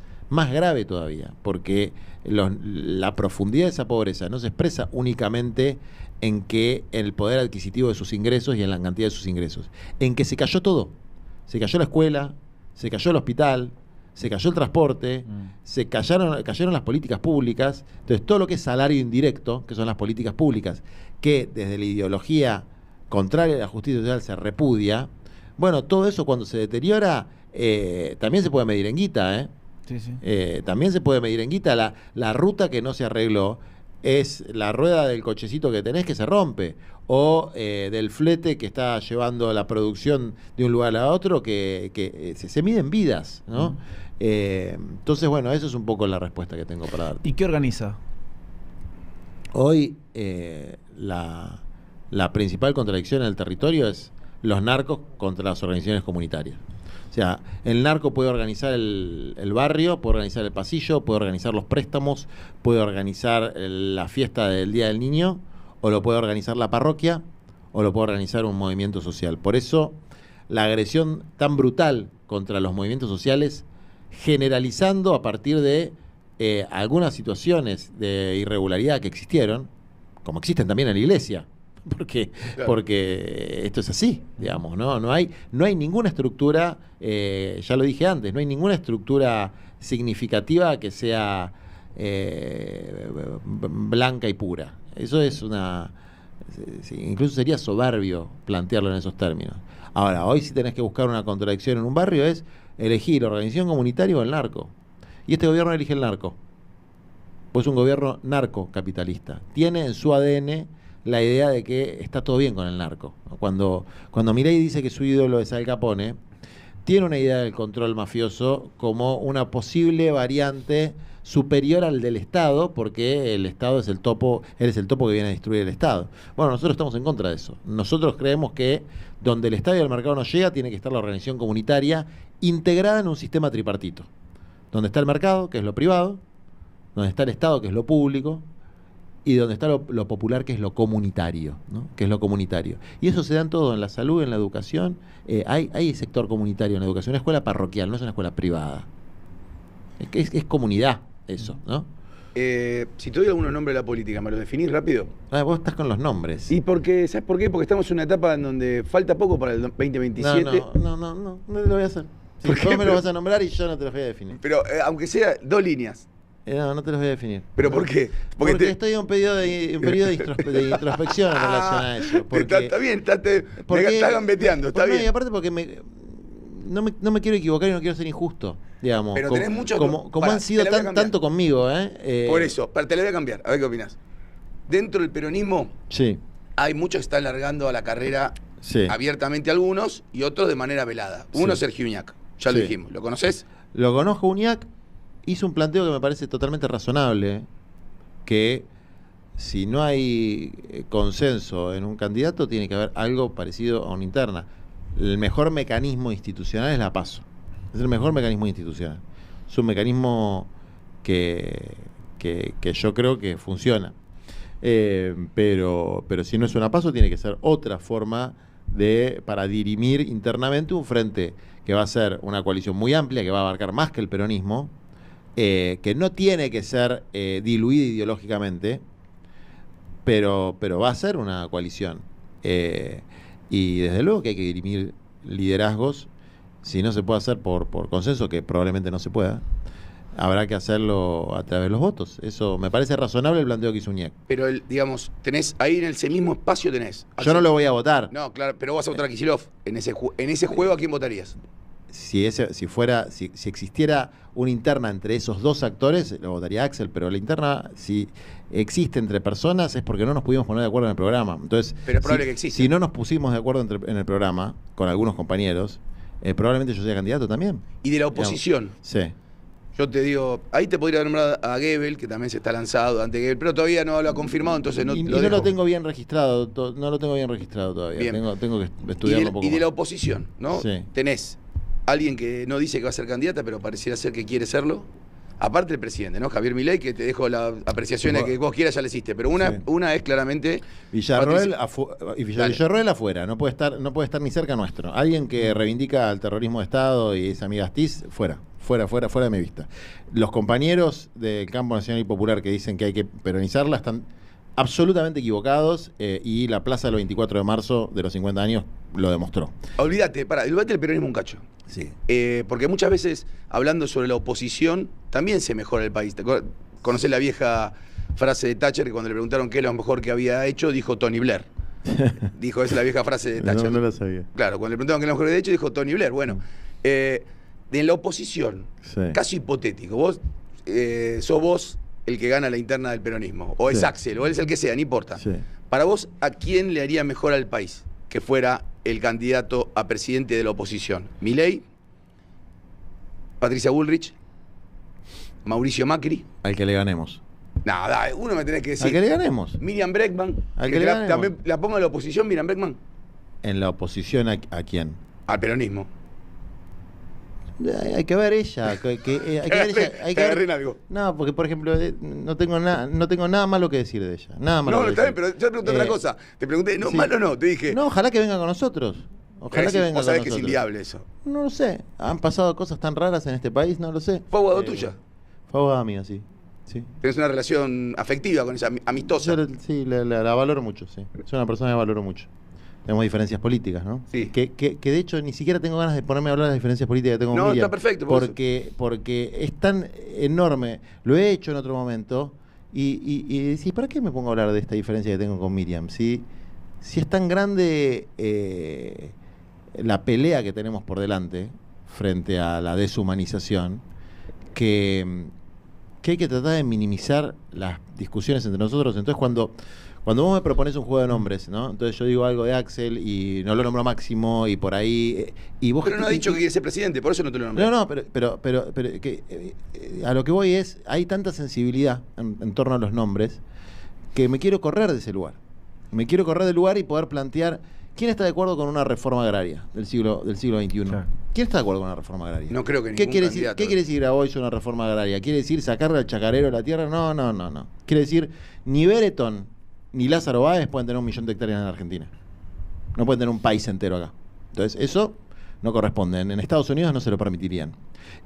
grave todavía, porque la profundidad de esa pobreza no se expresa únicamente en el poder adquisitivo de sus ingresos y en la cantidad de sus ingresos, en que se cayó todo. Se cayó la escuela, se cayó el hospital, se cayó el transporte, se cayeron las políticas públicas. Entonces, todo lo que es salario indirecto, que son las políticas públicas, que desde la ideología contraria a la justicia social se repudia, bueno, todo eso cuando se deteriora, también se puede medir en guita, ¿eh? Sí, sí. También se puede medir en guita. La ruta que no se arregló es la rueda del cochecito que tenés que se rompe, o del flete que está llevando la producción de un lugar a otro, que se miden vidas, ¿no? Entonces, bueno, eso es un poco la respuesta que tengo para dar. ¿Y qué organiza? Hoy la principal contradicción en el territorio es los narcos contra las organizaciones comunitarias. O sea, el narco puede organizar el barrio, puede organizar el pasillo, puede organizar los préstamos, puede organizar la fiesta del Día del Niño, o lo puede organizar la parroquia, o lo puede organizar un movimiento social. Por eso, la agresión tan brutal contra los movimientos sociales, generalizando a partir de algunas situaciones de irregularidad que existieron, como existen también en la iglesia, porque esto es así, digamos, no hay ninguna estructura, ya lo dije antes, no hay ninguna estructura significativa que sea blanca y pura. Eso es incluso sería soberbio plantearlo en esos términos. Ahora, hoy si tenés que buscar una contradicción en un barrio es elegir organización comunitaria o el narco. Y este gobierno elige el narco, pues es un gobierno narcocapitalista. Tiene en su ADN la idea de que está todo bien con el narco. Cuando Milei dice que su ídolo es Al Capone, tiene una idea del control mafioso como una posible variante superior al del Estado, porque el Estado es el topo, él es el topo que viene a destruir el Estado. Bueno, nosotros estamos en contra de eso. Nosotros creemos que donde el Estado y el mercado no llega, tiene que estar la organización comunitaria integrada en un sistema tripartito. Donde está el mercado, que es lo privado, donde está el Estado, que es lo público, y donde está lo popular, que es lo comunitario, ¿no? Que es lo comunitario. Y eso se da en todo, en la salud, en la educación. Hay sector comunitario en la educación, una escuela parroquial, no es una escuela privada. Es comunidad eso, ¿no? Si te doy algunos nombres de la política, ¿me los definís rápido? Vos estás con los nombres. ¿Y por qué? ¿Sabes por qué? Porque estamos en una etapa en donde falta poco para el 2027. No te lo voy a hacer. Si vos me lo vas a nombrar y yo no te los voy a definir. Pero aunque sea 2 líneas. No te los voy a definir. ¿Pero por qué? Porque estoy en un periodo de introspección en relación a eso. Está bien, está gambeteando, está bien. Y aparte porque no me quiero equivocar y no quiero ser injusto, digamos. Pero tenés mucho... Como han sido tanto conmigo, Por eso, te lo voy a cambiar, a ver qué opinás. Dentro del peronismo, sí, hay muchos que están largando a la carrera, sí, abiertamente algunos, y otros de manera velada. Uno es Sergio Uñac, ya lo dijimos. ¿Lo conocés? Lo conozco. Uñac hizo un planteo que me parece totalmente razonable, que si no hay consenso en un candidato, tiene que haber algo parecido a una interna. El mejor mecanismo institucional es la PASO. Es el mejor mecanismo institucional. Es un mecanismo que yo creo que funciona. Pero si no es una PASO, tiene que ser otra forma para dirimir internamente un frente que va a ser una coalición muy amplia, que va a abarcar más que el peronismo, que no tiene que ser diluida ideológicamente, pero va a ser una coalición. Y desde luego que hay que dirimir liderazgos. Si no se puede hacer por consenso, que probablemente no se pueda, habrá que hacerlo a través de los votos. Eso me parece razonable el planteo que hizo Uñec. Pero, digamos, tenés ahí en ese mismo espacio Yo no lo voy a votar. No, claro, pero vas a votar a Kicillof. En ese juego, ¿a quién votarías? Si existiera una interna entre esos dos actores, lo votaría Axel, pero la interna, si existe entre personas, es porque no nos pudimos poner de acuerdo en el programa. Entonces, pero es probable que exista. Si no nos pusimos de acuerdo en el programa, con algunos compañeros, probablemente yo sea candidato también. ¿Y de la oposición? Sí. Yo te digo, ahí te podría nombrar a Goebbels, que también se está lanzado ante Goebbels, pero todavía no lo ha confirmado, entonces no no lo tengo bien registrado, todavía. Bien. Tengo que estudiarlo un poco. Y de la oposición, ¿no? Sí. Tenés alguien que no dice que va a ser candidata, pero pareciera ser que quiere serlo. Aparte el presidente, ¿no? Javier Milei, que te dejo la apreciación de que vos quieras, ya le hiciste. Pero una es claramente... Villarroel afuera, no puede estar ni cerca nuestro. Alguien que reivindica al terrorismo de Estado y es amiga Astiz, fuera de mi vista. Los compañeros del campo nacional y popular que dicen que hay que peronizarla están absolutamente equivocados, y la plaza del 24 de marzo de los 50 años lo demostró. Olvídate del peronismo un cacho. Sí. Porque muchas veces, hablando sobre la oposición, también se mejora el país. ¿Conocés la vieja frase de Thatcher, que cuando le preguntaron qué es lo mejor que había hecho, dijo Tony Blair? Dijo, esa es la vieja frase de Thatcher. No la sabía. Claro, cuando le preguntaron qué es lo mejor que había hecho, dijo Tony Blair. Bueno, de la oposición, sí. Caso hipotético, vos sos vos el que gana la interna del peronismo, o es Sí. Axel, o él es el que sea, no importa. Sí. Para vos, ¿a quién le haría mejor al país que fuera el candidato a presidente de la oposición? ¿Milei? ¿Patricia Bullrich? ¿Mauricio Macri? Al que le ganemos. Nada, uno me tenés que decir. Al que le ganemos. Miriam Bregman. Al que le ganemos. También la pongo en la oposición, Miriam Bregman. ¿En la oposición a quién? Al peronismo. Hay que ver ella. Hay que ver ella. Algo. No, porque por ejemplo, no tengo nada malo que decir de ella. Nada malo. No, está bien, pero yo te pregunté otra cosa. Te pregunté, no, sí. malo no, te dije. No, ojalá que venga con nosotros. Ojalá que venga vos con sabés que nosotros. es inviable eso. No lo sé. Han pasado cosas tan raras en este país, no lo sé. ¿Fue abogado tuya? Fue abogada mía, sí. Sí. Tenés una relación afectiva con esa, amistosa. Sí, la valoro mucho, sí. Soy una persona que valoro mucho. Tenemos diferencias políticas, ¿no? Sí. Que de hecho ni siquiera tengo ganas de ponerme a hablar de las diferencias políticas que tengo con No, Miriam, está perfecto. Porque es tan enorme. Lo he hecho en otro momento y decís, ¿para qué me pongo a hablar de esta diferencia que tengo con Miriam? Si es tan grande la pelea que tenemos por delante frente a la deshumanización, que hay que tratar de minimizar las discusiones entre nosotros. Entonces cuando vos me propones un juego de nombres, ¿no? Entonces yo digo algo de Axel y no lo nombro Máximo y por ahí y vos. Pero no ha dicho que quiere ser presidente, por eso no te lo nombré. No, pero a lo que voy es, hay tanta sensibilidad en torno a los nombres que me quiero correr de ese lugar. Me quiero correr del lugar y poder plantear quién está de acuerdo con una reforma agraria del siglo XXI. Claro. ¿Quién está de acuerdo con una reforma agraria? No creo que ¿Qué ningún quiere candidato. ¿Qué quiere decir a hoy una reforma agraria? ¿Quiere decir sacarle al chacarero de la tierra? No. Quiere decir, ni Benetton ni Lázaro Báez pueden tener 1 millón de hectáreas en Argentina. No pueden tener un país entero acá. Entonces, eso no corresponde. En Estados Unidos no se lo permitirían.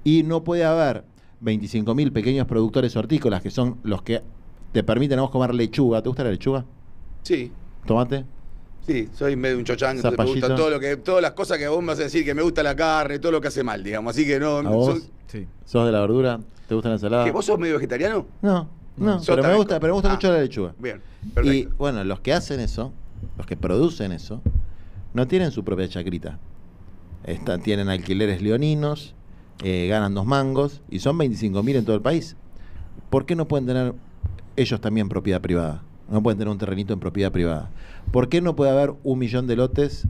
Y no puede haber 25.000 pequeños productores hortícolas que son los que te permiten a vos comer lechuga. ¿Te gusta la lechuga? Sí, ¿Tomate? sí, soy medio un chochán, entonces me Zapallito. gusta todas las cosas que vos me vas a decir, que me gusta la carne, todo lo que hace mal, digamos. Así que no. ¿A vos? Sí. ¿Sos de la verdura? ¿Te gusta la ensalada? ¿Que vos sos medio vegetariano? No, Sos pero me también- gusta mucho la lechuga. Bien, perfecto. Y bueno, los que hacen eso, los que producen eso, no tienen su propia chacrita. Tienen alquileres leoninos, ganan 2 mangos y son 25.000 en todo el país. ¿Por qué no pueden tener ellos también propiedad privada? No pueden tener un terrenito en propiedad privada. ¿Por qué no puede haber 1 millón de lotes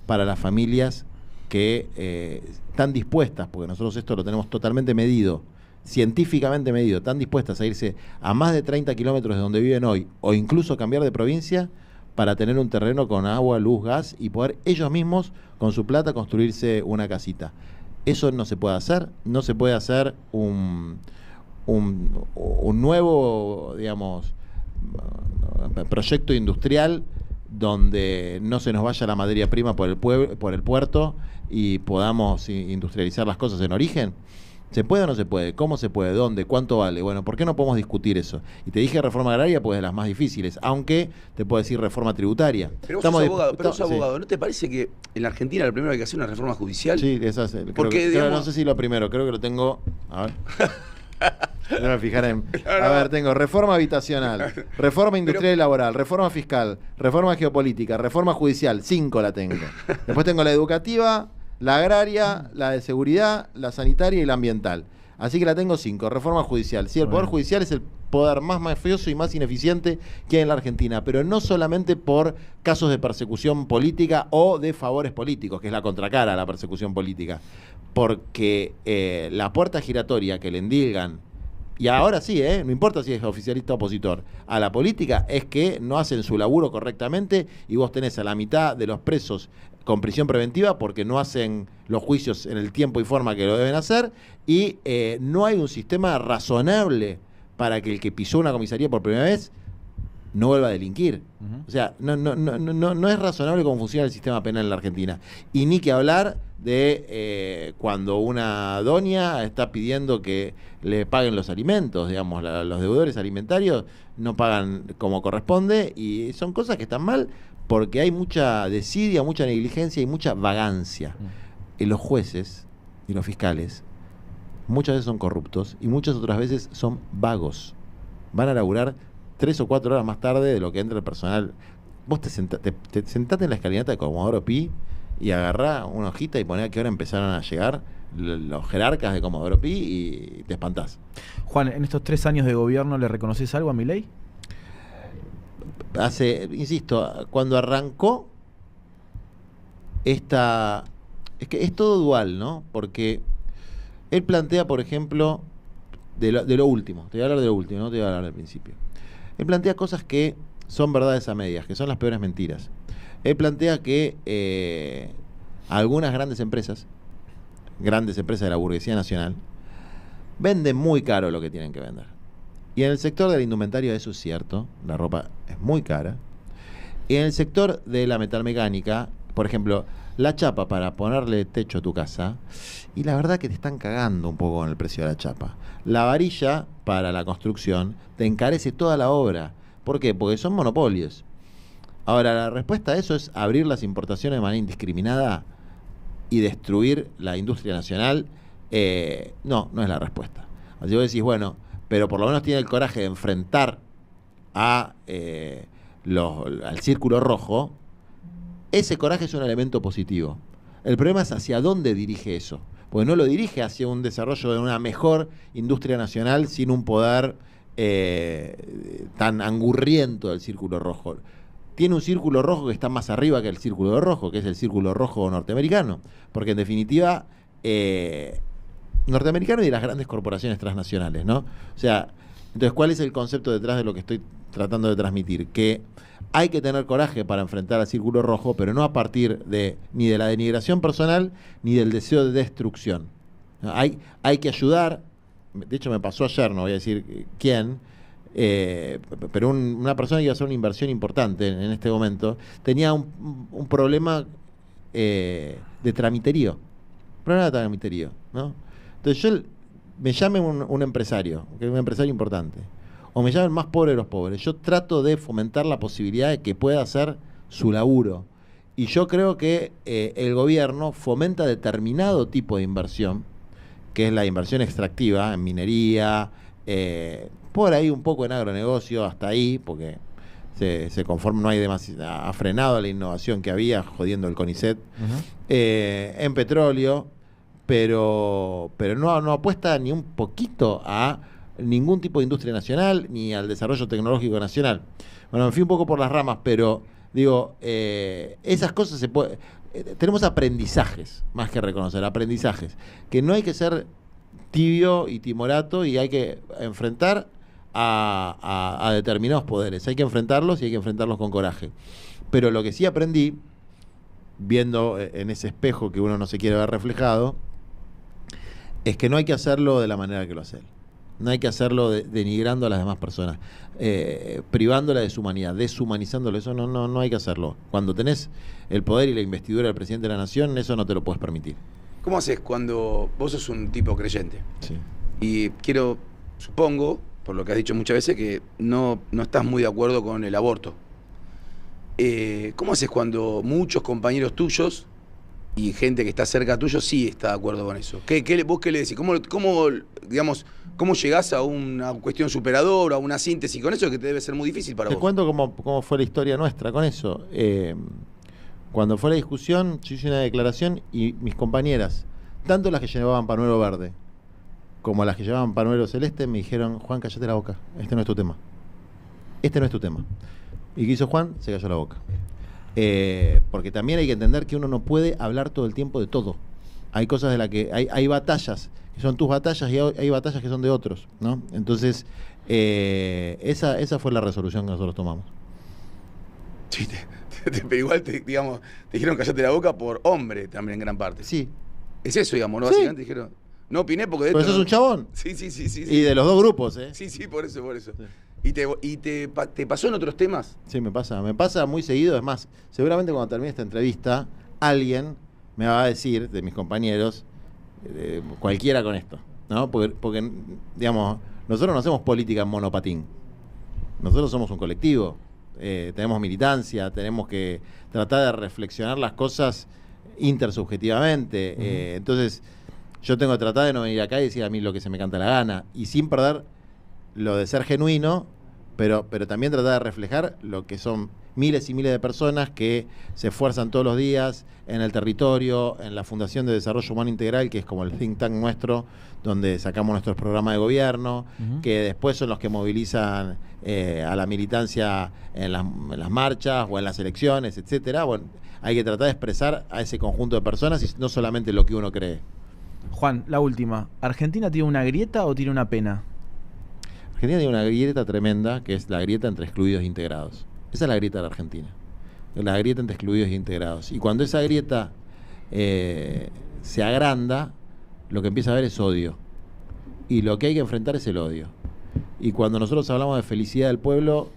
para las familias que están dispuestas? Porque nosotros esto lo tenemos totalmente medido. científicamente medido, están dispuestas a irse a más de 30 kilómetros de donde viven hoy, o incluso cambiar de provincia, para tener un terreno con agua, luz, gas, y poder ellos mismos, con su plata, construirse una casita. Eso no se puede hacer. No se puede hacer un nuevo, digamos, proyecto industrial donde no se nos vaya la materia prima por el puerto y podamos industrializar las cosas en origen. ¿Se puede o no se puede? ¿Cómo se puede? ¿Dónde? ¿Cuánto vale? Bueno, ¿por qué no podemos discutir eso? Y te dije reforma agraria, pues de las más difíciles, aunque te puedo decir reforma tributaria. Pero vos sos abogado, ¿no te parece que en la Argentina lo primero que hay que hacer es una reforma judicial? Sí, esa es. Porque, no sé si lo primero, creo que lo tengo. A ver. No me fijaré en. A ver, tengo reforma habitacional, reforma industrial y laboral, reforma fiscal, reforma geopolítica, reforma judicial, 5 la tengo. Después tengo la educativa, la agraria, la de seguridad, la sanitaria y la ambiental. Así que la tengo 5. Reforma judicial. Sí, el Poder Judicial es el poder más mafioso y más ineficiente que hay en la Argentina, pero no solamente por casos de persecución política o de favores políticos, que es la contracara a la persecución política, porque la puerta giratoria que le endilgan, y ahora sí, no importa si es oficialista o opositor, a la política, es que no hacen su laburo correctamente y vos tenés a la mitad de los presos con prisión preventiva porque no hacen los juicios en el tiempo y forma que lo deben hacer, y no hay un sistema razonable para que el que pisó una comisaría por primera vez no vuelva a delinquir. O sea, no es razonable cómo funciona el sistema penal en la Argentina. Y ni que hablar de cuando una doña está pidiendo que le paguen los alimentos, digamos, los deudores alimentarios no pagan como corresponde, y son cosas que están mal porque hay mucha desidia, mucha negligencia y mucha vagancia. Y los jueces y los fiscales muchas veces son corruptos y muchas otras veces son vagos. Van a laburar 3 o 4 horas más tarde de lo que entra el personal. Vos te sentate en la escalinata de Comodoro Pi y agarrá una hojita y poné a qué hora empezaron a llegar los jerarcas de Comodoro Pi y te espantás. Juan, en estos 3 años de gobierno, ¿le reconoces algo a Milei? Insisto, cuando arrancó es que es todo dual, ¿no? Porque él plantea, por ejemplo, de lo último, te voy a hablar de lo último, no te voy a hablar del principio. Él plantea cosas que son verdades a medias, que son las peores mentiras. Él plantea que algunas grandes empresas de la burguesía nacional, venden muy caro lo que tienen que vender. Y en el sector de la indumentaria eso es cierto, la ropa es muy cara. Y en el sector de la metalmecánica, por ejemplo, la chapa para ponerle techo a tu casa, y la verdad que te están cagando un poco con el precio de la chapa. La varilla para la construcción te encarece toda la obra. ¿Por qué? Porque son monopolios. Ahora, la respuesta a eso es abrir las importaciones de manera indiscriminada y destruir la industria nacional. No es la respuesta. Así que vos decís, bueno, pero por lo menos tiene el coraje de enfrentar al círculo rojo. Ese coraje es un elemento positivo. El problema es hacia dónde dirige eso. Porque no lo dirige hacia un desarrollo de una mejor industria nacional sin un poder tan angurriento del círculo rojo. Tiene un círculo rojo que está más arriba que el círculo rojo, que es el círculo rojo norteamericano. Porque en definitiva, norteamericano y de las grandes corporaciones transnacionales, ¿no? O sea, entonces, ¿cuál es el concepto detrás de lo que estoy tratando de transmitir? Que hay que tener coraje para enfrentar al círculo rojo, pero no a partir ni de la denigración personal ni del deseo de destrucción. Hay que ayudar. De hecho, me pasó ayer, no voy a decir quién, pero una persona que iba a hacer una inversión importante en este momento tenía un problema de tramiterío. Problema de tramiterío, ¿no? Entonces me llame un empresario, que es un empresario importante, o me llame el más pobre de los pobres. Yo trato de fomentar la posibilidad de que pueda hacer su laburo. Y yo creo que el gobierno fomenta determinado tipo de inversión, que es la inversión extractiva en minería, por ahí un poco en agronegocio, hasta ahí, porque se conforma, no hay demasiado, ha frenado la innovación que había, jodiendo el CONICET, en petróleo, pero no apuesta ni un poquito a ningún tipo de industria nacional, ni al desarrollo tecnológico nacional. Bueno, me fui un poco por las ramas, pero digo, esas cosas tenemos aprendizajes, más que reconocer, aprendizajes, que no hay que ser tibio y timorato y hay que enfrentar a determinados poderes. Hay que enfrentarlos y hay que enfrentarlos con coraje. Pero lo que sí aprendí, viendo en ese espejo que uno no se quiere ver reflejado, es que no hay que hacerlo de la manera que lo hace él. No hay que hacerlo denigrando a las demás personas, privándola de su humanidad, deshumanizándolo. Eso no hay que hacerlo. Cuando tenés el poder y la investidura del presidente de la nación, eso no te lo puedes permitir. ¿Cómo haces cuando vos sos un tipo creyente? Sí. Y supongo, por lo que has dicho muchas veces, que no estás muy de acuerdo con el aborto. ¿Cómo haces cuando muchos compañeros tuyos y gente que está cerca tuyo sí está de acuerdo con eso? ¿Vos qué le decís? ¿Cómo llegás a una cuestión superadora, a una síntesis con eso que te debe ser muy difícil para vos? Te cuento cómo fue la historia nuestra con eso. Cuando fue la discusión, yo hice una declaración y mis compañeras, tanto las que llevaban panuelo verde como las que llevaban panuelo celeste, me dijeron: Juan, cállate la boca, este no es tu tema. Este no es tu tema. ¿Y qué hizo Juan? Se calló la boca. Porque también hay que entender que uno no puede hablar todo el tiempo de todo. Hay cosas de las que hay batallas que son tus batallas y hay batallas que son de otros, ¿no? Entonces, esa fue la resolución que nosotros tomamos. Sí, pero igual te dijeron callate la boca por hombre también en gran parte. Sí. Es eso, digamos, ¿no? Sí. Básicamente dijeron, no opiné porque... Pero eso es un chabón. Sí. Y de los dos grupos, ¿eh? Sí, por eso. Sí. ¿Y te pasó en otros temas? Sí, me pasa muy seguido. Es más, seguramente cuando termine esta entrevista, alguien me va a decir, de mis compañeros, cualquiera con esto, ¿no? Porque, digamos, nosotros no hacemos política en monopatín. Nosotros somos un colectivo, tenemos militancia, tenemos que tratar de reflexionar las cosas intersubjetivamente. Entonces, yo tengo que tratar de no venir acá y decir a mí lo que se me canta la gana, y sin perder lo de ser genuino, pero también tratar de reflejar lo que son miles y miles de personas que se esfuerzan todos los días en el territorio, en la Fundación de Desarrollo Humano Integral, que es como el think tank nuestro, donde sacamos nuestros programas de gobierno, que después son los que movilizan a la militancia en las marchas o en las elecciones, etcétera. Bueno, hay que tratar de expresar a ese conjunto de personas y no solamente lo que uno cree. Juan, la última. ¿Argentina tiene una grieta o tiene una pena? Argentina tiene una grieta tremenda, que es la grieta entre excluidos e integrados. Esa es la grieta de la Argentina. La grieta entre excluidos e integrados. Y cuando esa grieta se agranda, lo que empieza a haber es odio. Y lo que hay que enfrentar es el odio. Y cuando nosotros hablamos de felicidad del pueblo,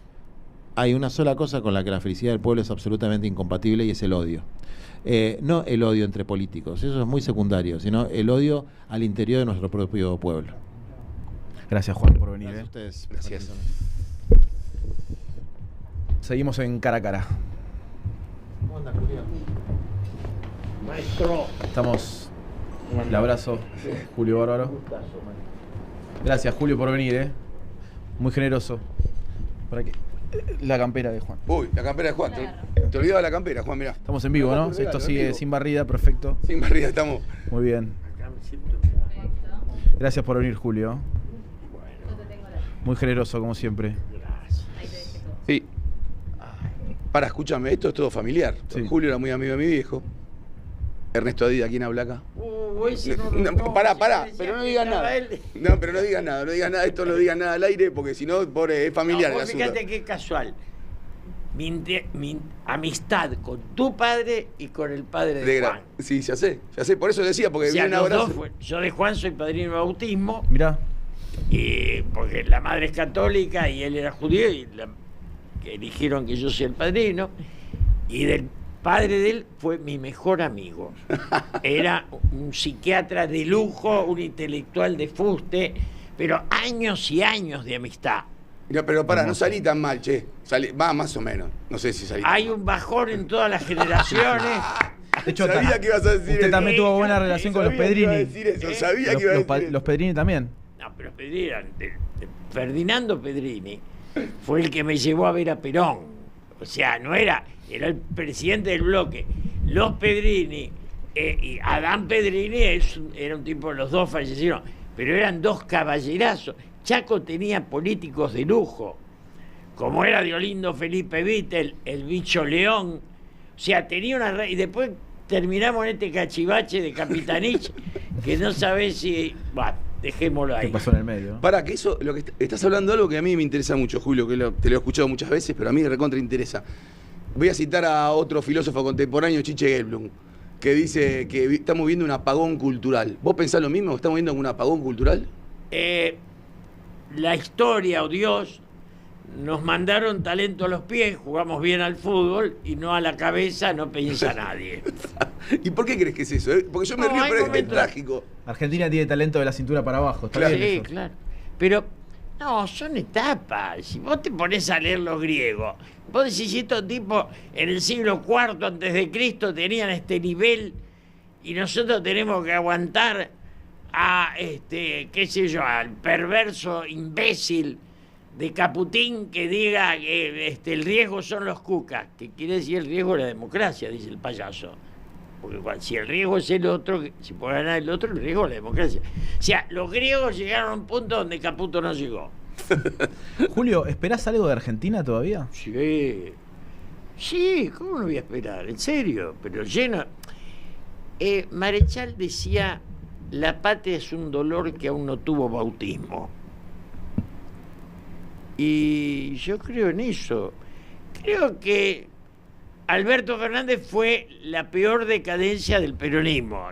hay una sola cosa con la que la felicidad del pueblo es absolutamente incompatible, y es el odio. No el odio entre políticos, eso es muy secundario, sino el odio al interior de nuestro propio pueblo. Gracias, Juan, por venir. Gracias a ustedes. Gracias. Seguimos en Cara a Cara. ¿Cómo andas, Julián? Maestro. Estamos. El abrazo, Julio Bárbaro. Gracias, Julio, por venir, muy generoso. Para que la campera de Juan. Uy, la campera de Juan. Te olvidaba la campera, Juan, mirá. Estamos en vivo, ¿no? Esto sigue sin barrida, perfecto. Sin barriga estamos. Muy bien. Gracias por venir, Julio. Muy generoso, como siempre. Sí. Escúchame, esto es todo familiar. Sí. Julio era muy amigo de mi viejo. Ernesto Adida, ¿quién habla acá? Ese Pará, pero no digas nada. No, pero no digas nada, esto no digas nada al aire, porque si no, pobre, es familiar el asunto. Fíjate qué casual. Mi amistad con tu padre y con el padre de Juan. Sí, ya sé, por eso decía, porque O sea, viene un abrazo. Yo de Juan soy padrino de bautismo, Mirá. porque la madre es católica y él era judío, y que eligieron que yo sea el padrino, y del padre de él fue mi mejor amigo. Era un psiquiatra de lujo, un intelectual de fuste, pero años y años de amistad. No, pero no salí tan mal, che. Va más o menos. No sé si salí. Hay un bajón en todas las generaciones. De hecho, sabía que ibas a decir usted eso. también tuvo buena relación con los Pedrini. Sabía que iba a decir eso. Los Pedrini también. No, pero Pedrini eran Ferdinando Pedrini fue el que me llevó a ver a Perón. O sea, no era el presidente del bloque. Los Pedrini y Adán Pedrini era un tipo, los dos fallecieron, pero eran dos caballerazos. Chaco tenía políticos de lujo, como era de Olindo Felipe Vittel, el Bicho León. O sea, tenía una... Y después terminamos en este cachivache de Capitanich, que no sabés si... Bueno, dejémoslo ahí. ¿Qué pasó en el medio? Para que eso, lo que estás hablando de algo que a mí me interesa mucho, Julio, que te lo he escuchado muchas veces, pero a mí me recontra interesa. Voy a citar a otro filósofo contemporáneo, Chiche Gelblum, que dice que estamos viendo un apagón cultural. ¿Vos pensás lo mismo? ¿Estamos viendo un apagón cultural? La historia o Dios nos mandaron talento a los pies, jugamos bien al fútbol y no a la cabeza, no piensa nadie. ¿Y por qué crees que es eso? Porque yo me río, pero es trágico. Argentina tiene talento de la cintura para abajo, está Claro. bien Sí, eso. claro. Pero, no, son etapas. Si vos te pones a leer los griegos, vos decís, estos tipos en el siglo IV antes de Cristo tenían este nivel y nosotros tenemos que aguantar a, qué sé yo, al perverso imbécil de Caputín que diga que el riesgo son los cucas, que quiere decir el riesgo de la democracia, dice el payaso. Porque si el riesgo es el otro, si puede ganar el otro, el riesgo es la democracia. O sea, los griegos llegaron a un punto donde Caputo no llegó. Julio, ¿esperás algo de Argentina todavía? Sí. Sí, ¿cómo no voy a esperar? En serio, pero lleno. Marechal decía, la patria es un dolor que aún no tuvo bautismo. Y yo creo en eso. Creo que Alberto Fernández fue la peor decadencia del peronismo.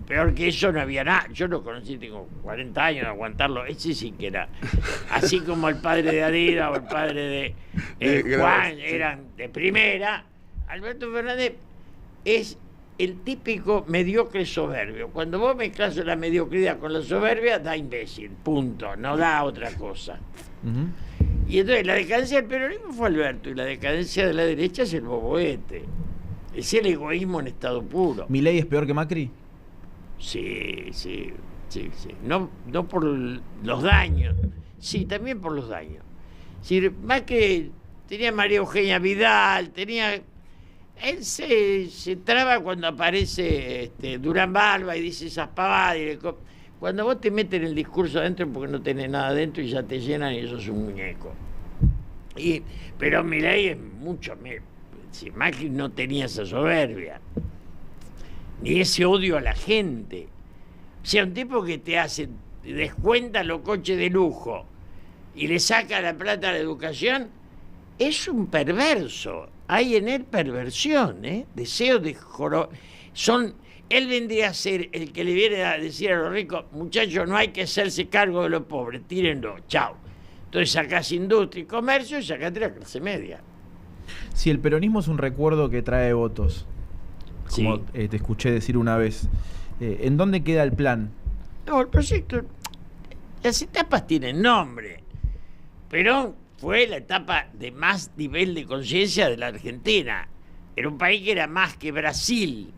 Peor que eso no había nada. Yo lo conocí, tengo 40 años de aguantarlo. Ese sí que era. Así como el padre de Adidas o el padre de Juan eran de primera. Alberto Fernández es el típico mediocre soberbio. Cuando vos mezclas la mediocridad con la soberbia, da imbécil. Punto. No da otra cosa. Y entonces la decadencia del peronismo fue Alberto y la decadencia de la derecha es el boboete. Es el egoísmo en estado puro. ¿Milei es peor que Macri? Sí. No por los daños. Sí, también por los daños. Sí, más que tenía María Eugenia Vidal, tenía... Él se traba cuando aparece Durán Barba y dice esas pavadas. Cuando vos te metes en el discurso adentro porque no tenés nada adentro y ya te llenan y eso es un muñeco. Pero Milei es mucho... Si Macri no tenía esa soberbia, ni ese odio a la gente. O sea, un tipo que te descuenta los coches de lujo y le saca la plata a la educación, es un perverso. Hay en él perversión, deseo de Él vendría a ser el que le viene a decir a los ricos, muchachos, no hay que hacerse cargo de los pobres, tírenlo, chao. Entonces sacás industria y comercio y sacate la clase media. Si el peronismo es un recuerdo que trae votos, como Sí. Te escuché decir una vez, ¿en dónde queda el plan? No, el proyecto, las etapas tienen nombre. Perón fue la etapa de más nivel de conciencia de la Argentina. Era un país que era más que Brasil.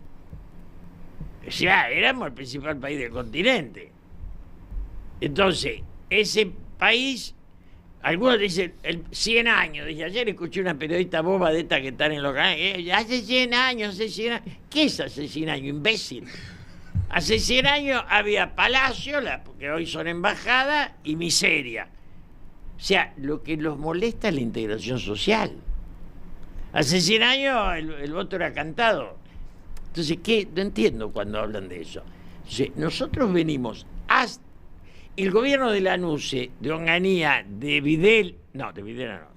O sea, éramos el principal país del continente. Entonces, ese país, algunos dicen 100 años. Dice, ayer escuché una periodista boba de esta que están en los canales. Hace 100 años. ¿Qué es hace 100 años, imbécil? Hace 100 años había palacio, que hoy son embajadas, y miseria. O sea, lo que los molesta es la integración social. Hace 100 años el voto era cantado. Entonces, ¿qué? No entiendo cuando hablan de eso. Entonces, nosotros venimos hasta el gobierno de Lanusse, de Onganía, de Videla no,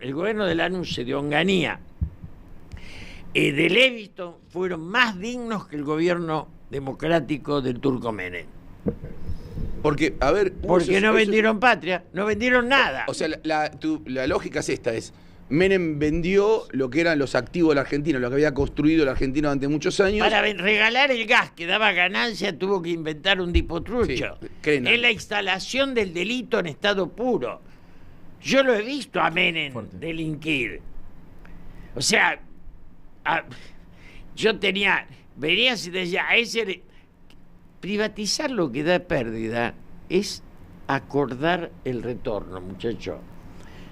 el gobierno de Lanusse, de Onganía, de Leviton, fueron más dignos que el gobierno democrático del Turco Menem. Porque, a ver... Porque no vendieron patria, no vendieron nada. O sea, la lógica es esta, Menem vendió lo que eran los activos de la Argentina, lo que había construido la Argentina durante muchos años. Para regalar el gas que daba ganancia tuvo que inventar un dipotrucho. Sí, es la instalación del delito en estado puro. Yo lo he visto a Menem delinquir. O sea, yo venías y decía, privatizar lo que da pérdida es acordar el retorno, muchacho.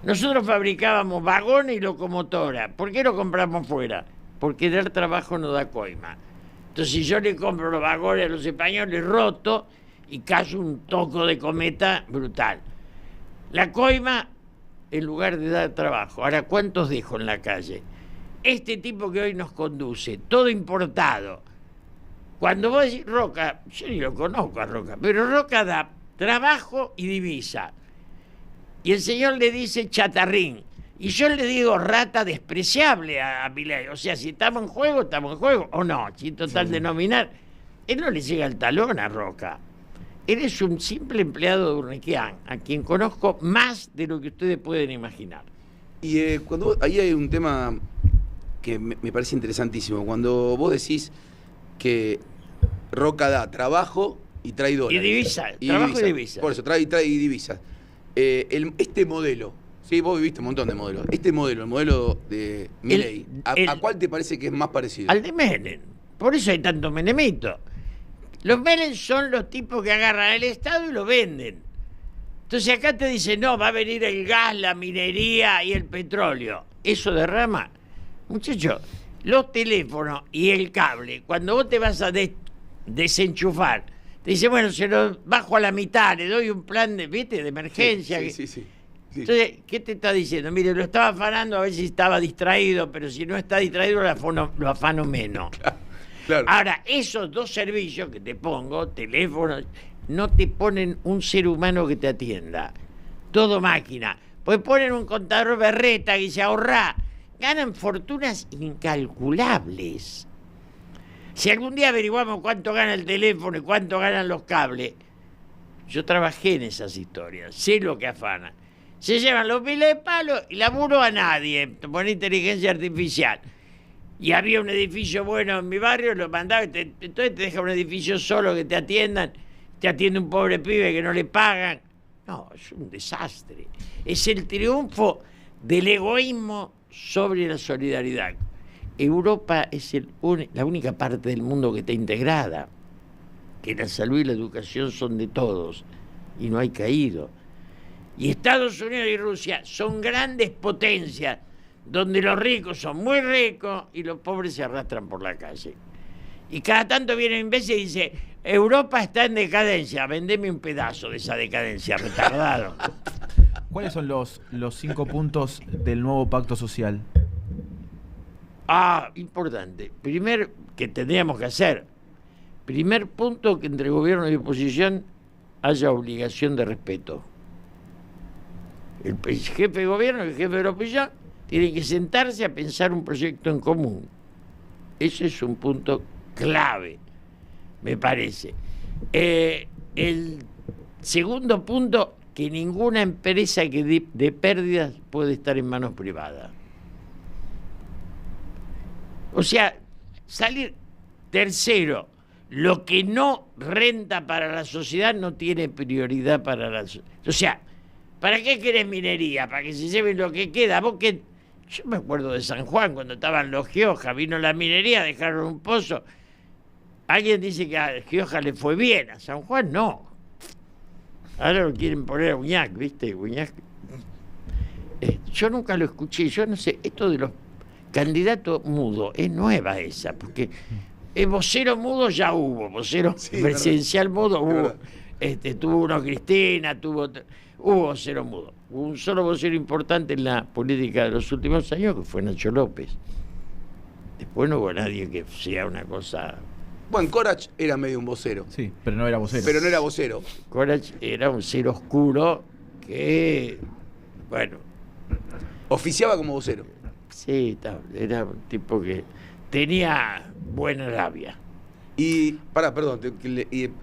Nosotros fabricábamos vagones y locomotoras. ¿Por qué lo compramos fuera? Porque dar trabajo no da coima. Entonces, si yo le compro los vagones a los españoles rotos y caso un toco de cometa brutal. La coima, en lugar de dar trabajo. Ahora, ¿cuántos dejo en la calle? Este tipo que hoy nos conduce, todo importado. Cuando vos decís Roca, yo ni lo conozco a Roca, pero Roca da trabajo y divisa. Y el señor le dice chatarrín. Y yo le digo rata despreciable a Milei. O sea, si estamos en juego, estamos en juego. O no, sin total denominar. Él no le llega el talón a Roca. Él es un simple empleado de Urnequian, a quien conozco más de lo que ustedes pueden imaginar. Y ahí hay un tema que me parece interesantísimo. Cuando vos decís que Roca da trabajo y trae dólares. Y divisa, trabajo y divisa. Por eso, trae divisas. Este modelo, sí, vos viviste un montón de modelos. Este modelo, el modelo de Milei, ¿a cuál te parece que es más parecido? Al de Menem. Por eso hay tanto menemito. Los Menem son los tipos que agarran el Estado y lo venden. Entonces acá te dicen, no, va a venir el gas, la minería y el petróleo. Eso derrama. Muchachos, los teléfonos y el cable, cuando vos te vas a desenchufar, te dice, bueno, se lo bajo a la mitad, le doy un plan de, ¿viste? De emergencia. Sí. Entonces, ¿qué te está diciendo? Mire, lo estaba afanando a ver si estaba distraído, pero si no está distraído lo afano menos. Claro. Ahora, esos dos servicios que te pongo, teléfono, no te ponen un ser humano que te atienda. Todo máquina. Pues ponen un contador berreta que se ahorra. Ganan fortunas incalculables. Si algún día averiguamos cuánto gana el teléfono y cuánto ganan los cables, yo trabajé en esas historias, sé lo que afanan. Se llevan los miles de palos y laburo a nadie, por inteligencia artificial. Y había un edificio bueno en mi barrio, lo mandaba, entonces te deja un edificio solo que te atiendan, te atiende un pobre pibe que no le pagan. No, es un desastre. Es el triunfo del egoísmo sobre la solidaridad. Europa es la única parte del mundo que está integrada, que la salud y la educación son de todos, y no hay caído. Y Estados Unidos y Rusia son grandes potencias, donde los ricos son muy ricos y los pobres se arrastran por la calle. Y cada tanto viene un imbécil y dice, Europa está en decadencia, vendeme un pedazo de esa decadencia, retardado. ¿Cuáles son los 5 puntos del nuevo pacto social? Importante. Primer, que tendríamos que hacer. Primer punto, que entre gobierno y oposición haya obligación de respeto. El jefe de gobierno y el jefe de la oposición tienen que sentarse a pensar un proyecto en común. Ese es un punto clave, me parece. El segundo punto, que ninguna empresa que de pérdidas puede estar en manos privadas. O sea, salir. Tercero, lo que no renta para la sociedad no tiene prioridad para la sociedad. O sea, ¿para qué querés minería? ¿Para que se lleven lo que queda? Yo me acuerdo de San Juan, cuando estaban los Gioja, vino la minería, dejaron un pozo. Alguien dice que a Gioja le fue bien, a San Juan no. Ahora lo quieren poner a Uñac, ¿viste? Uñac. Yo nunca lo escuché, yo no sé, esto de los candidatos mudos, es nueva esa, porque vocero mudo ya hubo, vocero presidencial mudo hubo. Tuvo uno Cristina, hubo vocero mudo. Hubo un solo vocero importante en la política de los últimos años, que fue Nacho López. Después no hubo nadie que sea una cosa... Bueno, Corach era medio un vocero. Sí, pero no era vocero. Corach era un ser oscuro que, bueno... Oficiaba como vocero. Sí, era un tipo que tenía buena labia. Y, perdón,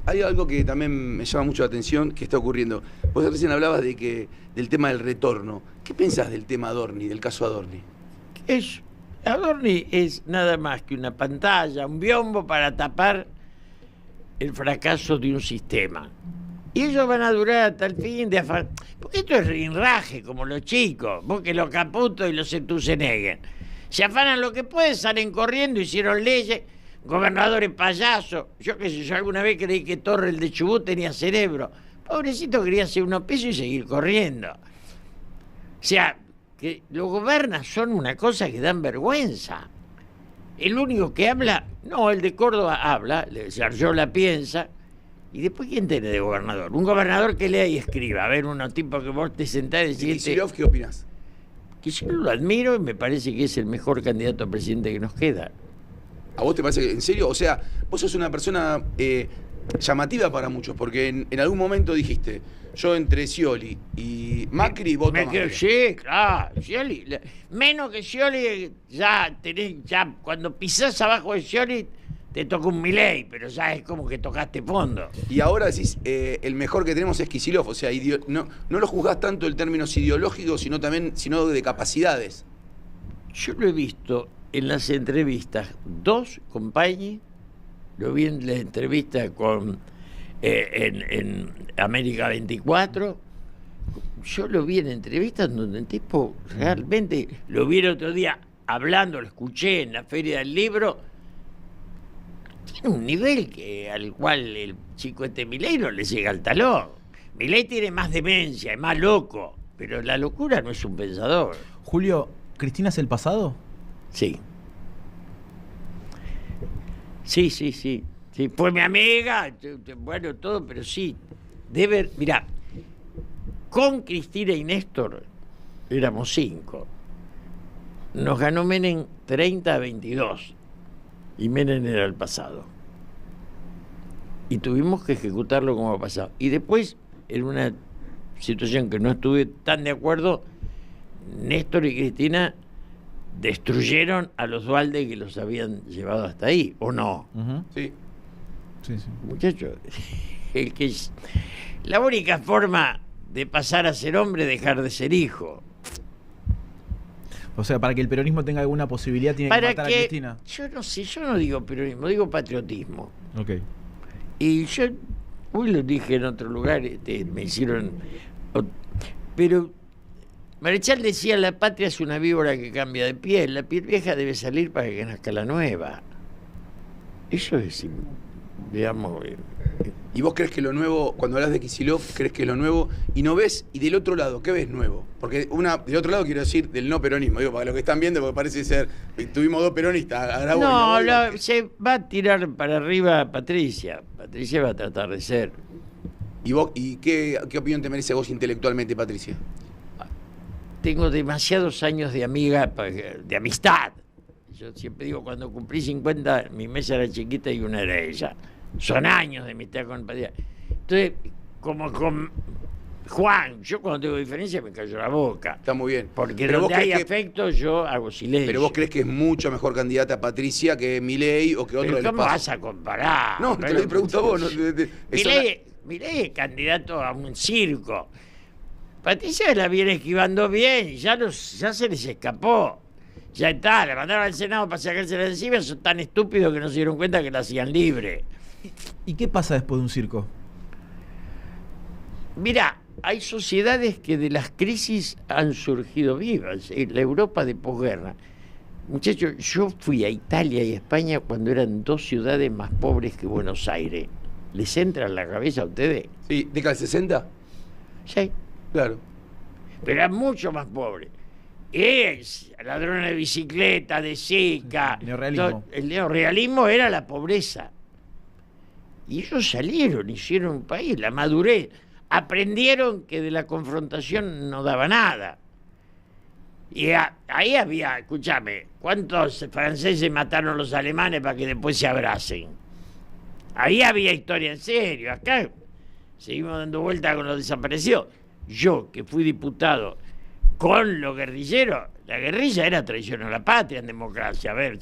hay algo que también me llama mucho la atención que está ocurriendo. Vos recién hablabas del tema del retorno. ¿Qué pensás del tema Adorni, del caso Adorni? Adorni es nada más que una pantalla, un biombo para tapar el fracaso de un sistema. Y ellos van a durar hasta el fin de afán. Porque esto es rinraje, como los chicos. Vos que los Caputo y los Setúzenegger se afanan lo que pueden, salen corriendo, hicieron leyes, gobernadores payasos. Yo qué sé, yo alguna vez creí que Torre, el de Chubut, tenía cerebro. Pobrecito, quería hacer unos pesos y seguir corriendo. O sea, que los gobiernos son una cosa que dan vergüenza. El único que habla, no, el de Córdoba habla, Yarlora piensa, y después ¿quién tiene de gobernador? Un gobernador que lea y escriba. A ver, unos tipos que vos te sentás y decís... ¿Y Kicillof qué opinás? Kicillof lo admiro y me parece que es el mejor candidato a presidente que nos queda. ¿A vos te parece que, en serio? O sea, vos sos una persona llamativa para muchos, porque en algún momento dijiste, yo entre Scioli y Macri voto a Macri. Sí, claro, Scioli, menos que Scioli, ya cuando pisás abajo de Scioli te toca un Milei, pero ya es como que tocaste fondo. Y ahora decís, el mejor que tenemos es Kicillof, o sea, no lo juzgás tanto en términos ideológicos, sino de capacidades. Yo lo he visto en las entrevistas, dos con Pañi, lo vi en la entrevista con en América 24, yo lo vi en entrevistas donde el tipo realmente, lo vi el otro día hablando, lo escuché en la Feria del Libro, tiene un nivel al cual el chico Milei no le llega al talón. Milei tiene más demencia, es más loco, pero la locura no es un pensador. Julio, ¿Cristina es el pasado? Sí. Sí. Fue mi amiga, bueno, todo, pero sí. Mirá, con Cristina y Néstor éramos 5. Nos ganó Menem 30-22. Y Menem era el pasado. Y tuvimos que ejecutarlo como pasado. Y después, en una situación que no estuve tan de acuerdo, Néstor y Cristina destruyeron a los Duhalde que los habían llevado hasta ahí, ¿o no? Sí. Muchachos, la única forma de pasar a ser hombre es dejar de ser hijo. O sea, para que el peronismo tenga alguna posibilidad tiene que matar a Cristina. Yo no sé, yo no digo peronismo, digo patriotismo. Ok. Y yo, hoy lo dije en otro lugar, me hicieron... Pero Marechal decía, la patria es una víbora que cambia de piel, la piel vieja debe salir para que nazca la nueva. Eso es, digamos... ¿Y vos crees que lo nuevo, cuando hablas de Kicillof, crees que es lo nuevo? Y no ves, y del otro lado, ¿qué ves nuevo? Porque del otro lado quiero decir del no peronismo, digo, para lo que están viendo, porque parece ser, tuvimos 2 peronistas. Se va a tirar para arriba Patricia. Patricia va a tratar de ser. ¿Y vos, qué opinión te merece vos intelectualmente, Patricia? Tengo demasiados años de amistad. Yo siempre digo, cuando cumplí 50, mi mesa era chiquita y una era ella. Son años de amistad con Patricia. Entonces, como con Juan, yo cuando tengo diferencia me callo la boca. Está muy bien. Porque donde hay afecto yo hago silencio. Pero vos crees que es mucho mejor candidata Patricia que Milei o que otro del ¿Cómo espacio? vas a comparar? No, te lo pregunto a vos. Milei es candidato a un circo. Patricia la viene esquivando bien, ya se les escapó. Ya está, la mandaron al Senado para sacársela de encima, son tan estúpidos que no se dieron cuenta que la hacían libre. ¿Y qué pasa después de un circo? Mira, hay sociedades que de las crisis han surgido vivas. La Europa de posguerra. Muchachos, yo fui a Italia y España cuando eran 2 ciudades más pobres que Buenos Aires. ¿Les entra en la cabeza a ustedes? Sí, ¿década del 60? Sí. Claro. Pero eran mucho más pobres. Ladrones de bicicleta, de Sica. Neorrealismo. El neorrealismo era la pobreza. Y ellos salieron, hicieron un país, la madurez. Aprendieron que de la confrontación no daba nada. Y ahí había, escúchame, ¿cuántos franceses mataron los alemanes para que después se abracen? Ahí había historia en serio. Acá seguimos dando vueltas con los desaparecidos. Yo, que fui diputado con los guerrilleros, la guerrilla era traición a la patria en democracia. A ver,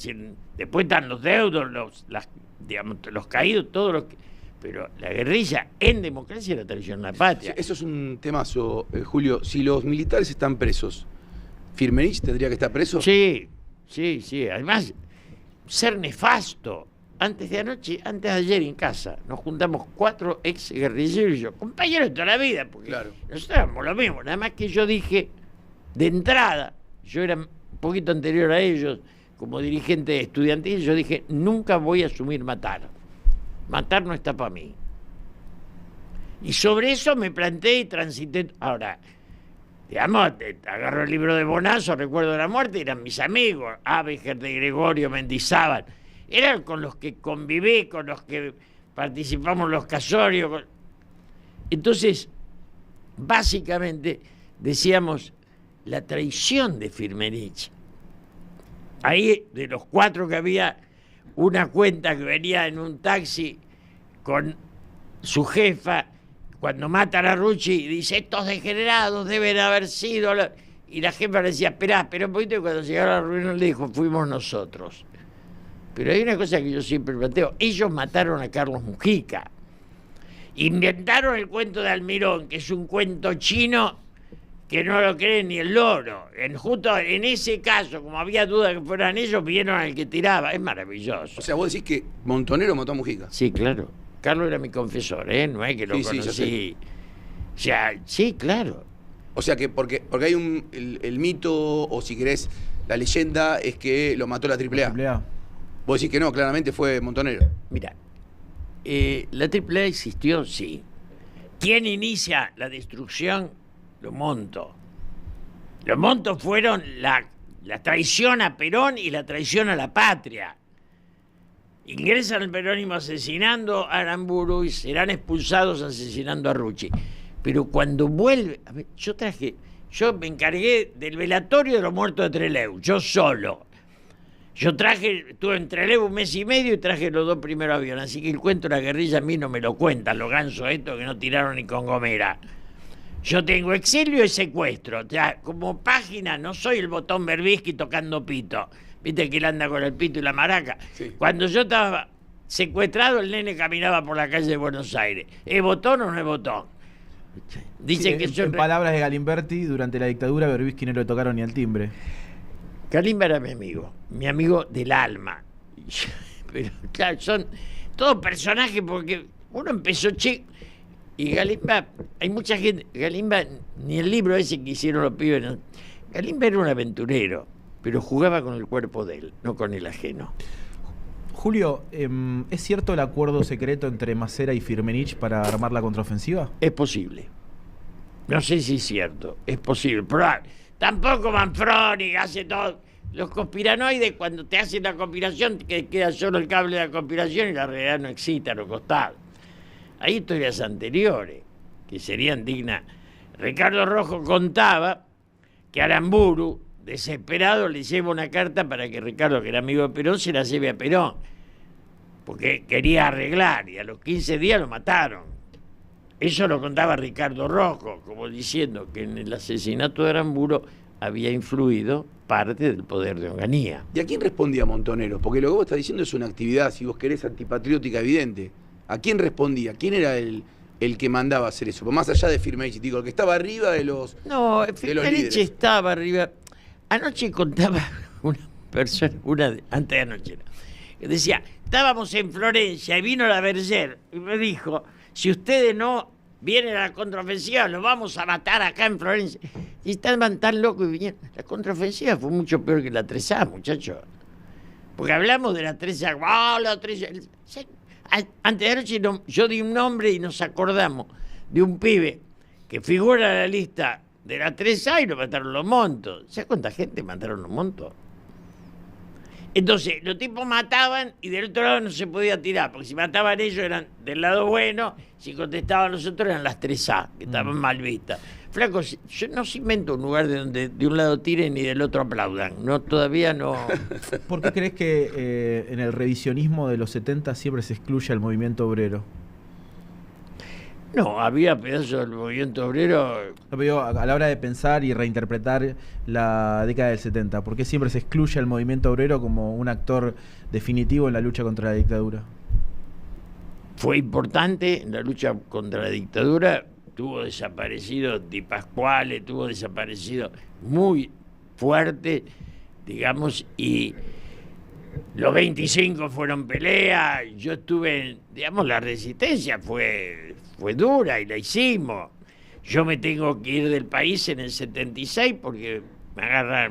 después están los deudos, los caídos, todos los que... Pero la guerrilla en democracia era traición a la patria. Eso es un temazo, Julio. Si los militares están presos, ¿Firmenich tendría que estar preso? Sí. Además, ser nefasto. Antes de ayer en casa, nos juntamos 4 ex guerrilleros y yo, compañeros de toda la vida, porque nosotros éramos lo mismo. Nada más que yo dije, de entrada, yo era un poquito anterior a ellos, como dirigente estudiantil, yo dije, nunca voy a asumir matar. Matar no está para mí. Y sobre eso me planteé y transité. Ahora, digamos, agarro el libro de Bonazo, Recuerdo de la Muerte, eran mis amigos, Abeger de Gregorio, Mendizábal. Eran con los que conviví, con los que participamos los casorios. Entonces, básicamente, decíamos, la traición de Firmenich. Ahí, de los 4 que había, una cuenta que venía en un taxi con su jefa, cuando matan a Rucci, dice, estos degenerados deben haber sido... Y la jefa le decía, esperá un poquito, y cuando llegaron a la reunión le dijo, fuimos nosotros. Pero hay una cosa que yo siempre planteo, ellos mataron a Carlos Mujica. Inventaron el cuento de Almirón, que es un cuento chino que no lo cree ni el loro. Justo en ese caso, como había duda que fueran ellos, vieron al que tiraba. Es maravilloso. O sea, vos decís que Montonero mató a Mujica. Sí, claro. Carlos era mi confesor, ¿eh? No es que lo Sí, conocí. O sea, sí, claro. O sea que porque hay el mito, o si querés, la leyenda es que lo mató la AAA. AAA. Vos decís que no, claramente fue Montonero. Mira, la AAA existió, sí. ¿Quién inicia la destrucción? Los Montos. Los Montos fueron la traición a Perón y la traición a la patria. Ingresan al peronismo asesinando a Aramburu y serán expulsados asesinando a Rucci. Pero cuando vuelve... A ver, yo me encargué del velatorio de los muertos de Trelew, yo solo. Estuve en Trelew 1 mes y medio y traje los 2 primeros aviones. Así que el cuento de la guerrilla a mí no me lo cuentan, los gansos estos que no tiraron ni con gomera. Yo tengo exilio y secuestro. O sea, como página no soy el Botón Berbisky tocando pito. Viste que él anda con el pito y la maraca. Sí. Cuando yo estaba secuestrado, el nene caminaba por la calle de Buenos Aires. ¿Es Botón o no es Botón? Dicen que en palabras de Galimberti, durante la dictadura, Berbisky no le tocaron ni al timbre. Galimba era mi amigo del alma. Pero claro, son todos personajes porque uno empezó chico. Y Galimba, hay mucha gente, Galimba, ni el libro ese que hicieron los pibes, no. Galimba era un aventurero, pero jugaba con el cuerpo de él, no con el ajeno. Julio, ¿es cierto el acuerdo secreto entre Macera y Firmenich para armar la contraofensiva? Es posible. No sé si es cierto, es posible. Pero tampoco Manfroni hace todo. Los conspiranoides, cuando te hacen la conspiración, que queda solo el cable de la conspiración y la realidad no excita a los costados. Hay historias anteriores que serían dignas. Ricardo Rojo contaba que Aramburu, desesperado, le lleva una carta para que Ricardo, que era amigo de Perón, se la lleve a Perón. Porque quería arreglar y a los 15 días lo mataron. Eso lo contaba Ricardo Rojo, como diciendo que en el asesinato de Aramburu había influido parte del poder de Onganía. ¿Y a quién respondía Montonero? Porque lo que vos estás diciendo es una actividad, si vos querés, antipatriótica evidente. ¿A quién respondía? ¿Quién era el que mandaba hacer eso? Más allá de Firmenich, digo, el que estaba arriba de los No, Firmenich líderes. estaba arriba. Anoche contaba una persona, antes de anoche, que decía, estábamos en Florencia y vino la Berger y me dijo, si ustedes no vienen a la contraofensiva, los vamos a matar acá en Florencia. Y estaban tan locos y vinieron. La contraofensiva fue mucho peor que la 3A, muchachos. Porque hablamos de la 3A. ¡Oh, la 3A! Antes de anoche yo di un nombre y nos acordamos de un pibe que figura en la lista de la 3A y lo mataron los Montos. ¿Sabes cuánta gente mataron los Montos? Entonces, los tipos mataban y del otro lado no se podía tirar, porque si mataban ellos eran del lado bueno, si contestaban los otros eran las 3A, que estaban mal vistas. Flaco, yo no se invento un lugar de donde de un lado tiren y del otro aplaudan. No, todavía no. ¿Por qué crees que en el revisionismo de los 70 siempre se excluye al movimiento obrero? No, había pedazos del movimiento obrero. No, pero digo, a la hora de pensar y reinterpretar la década del 70, ¿por qué siempre se excluye al movimiento obrero como un actor definitivo en la lucha contra la dictadura? Fue importante en la lucha contra la dictadura. Tuvo desaparecido Di Pasquale, tuvo desaparecido muy fuerte, digamos, y los 25 fueron peleas. Yo estuve, digamos, la resistencia fue dura y la hicimos. Yo me tengo que ir del país en el 76 porque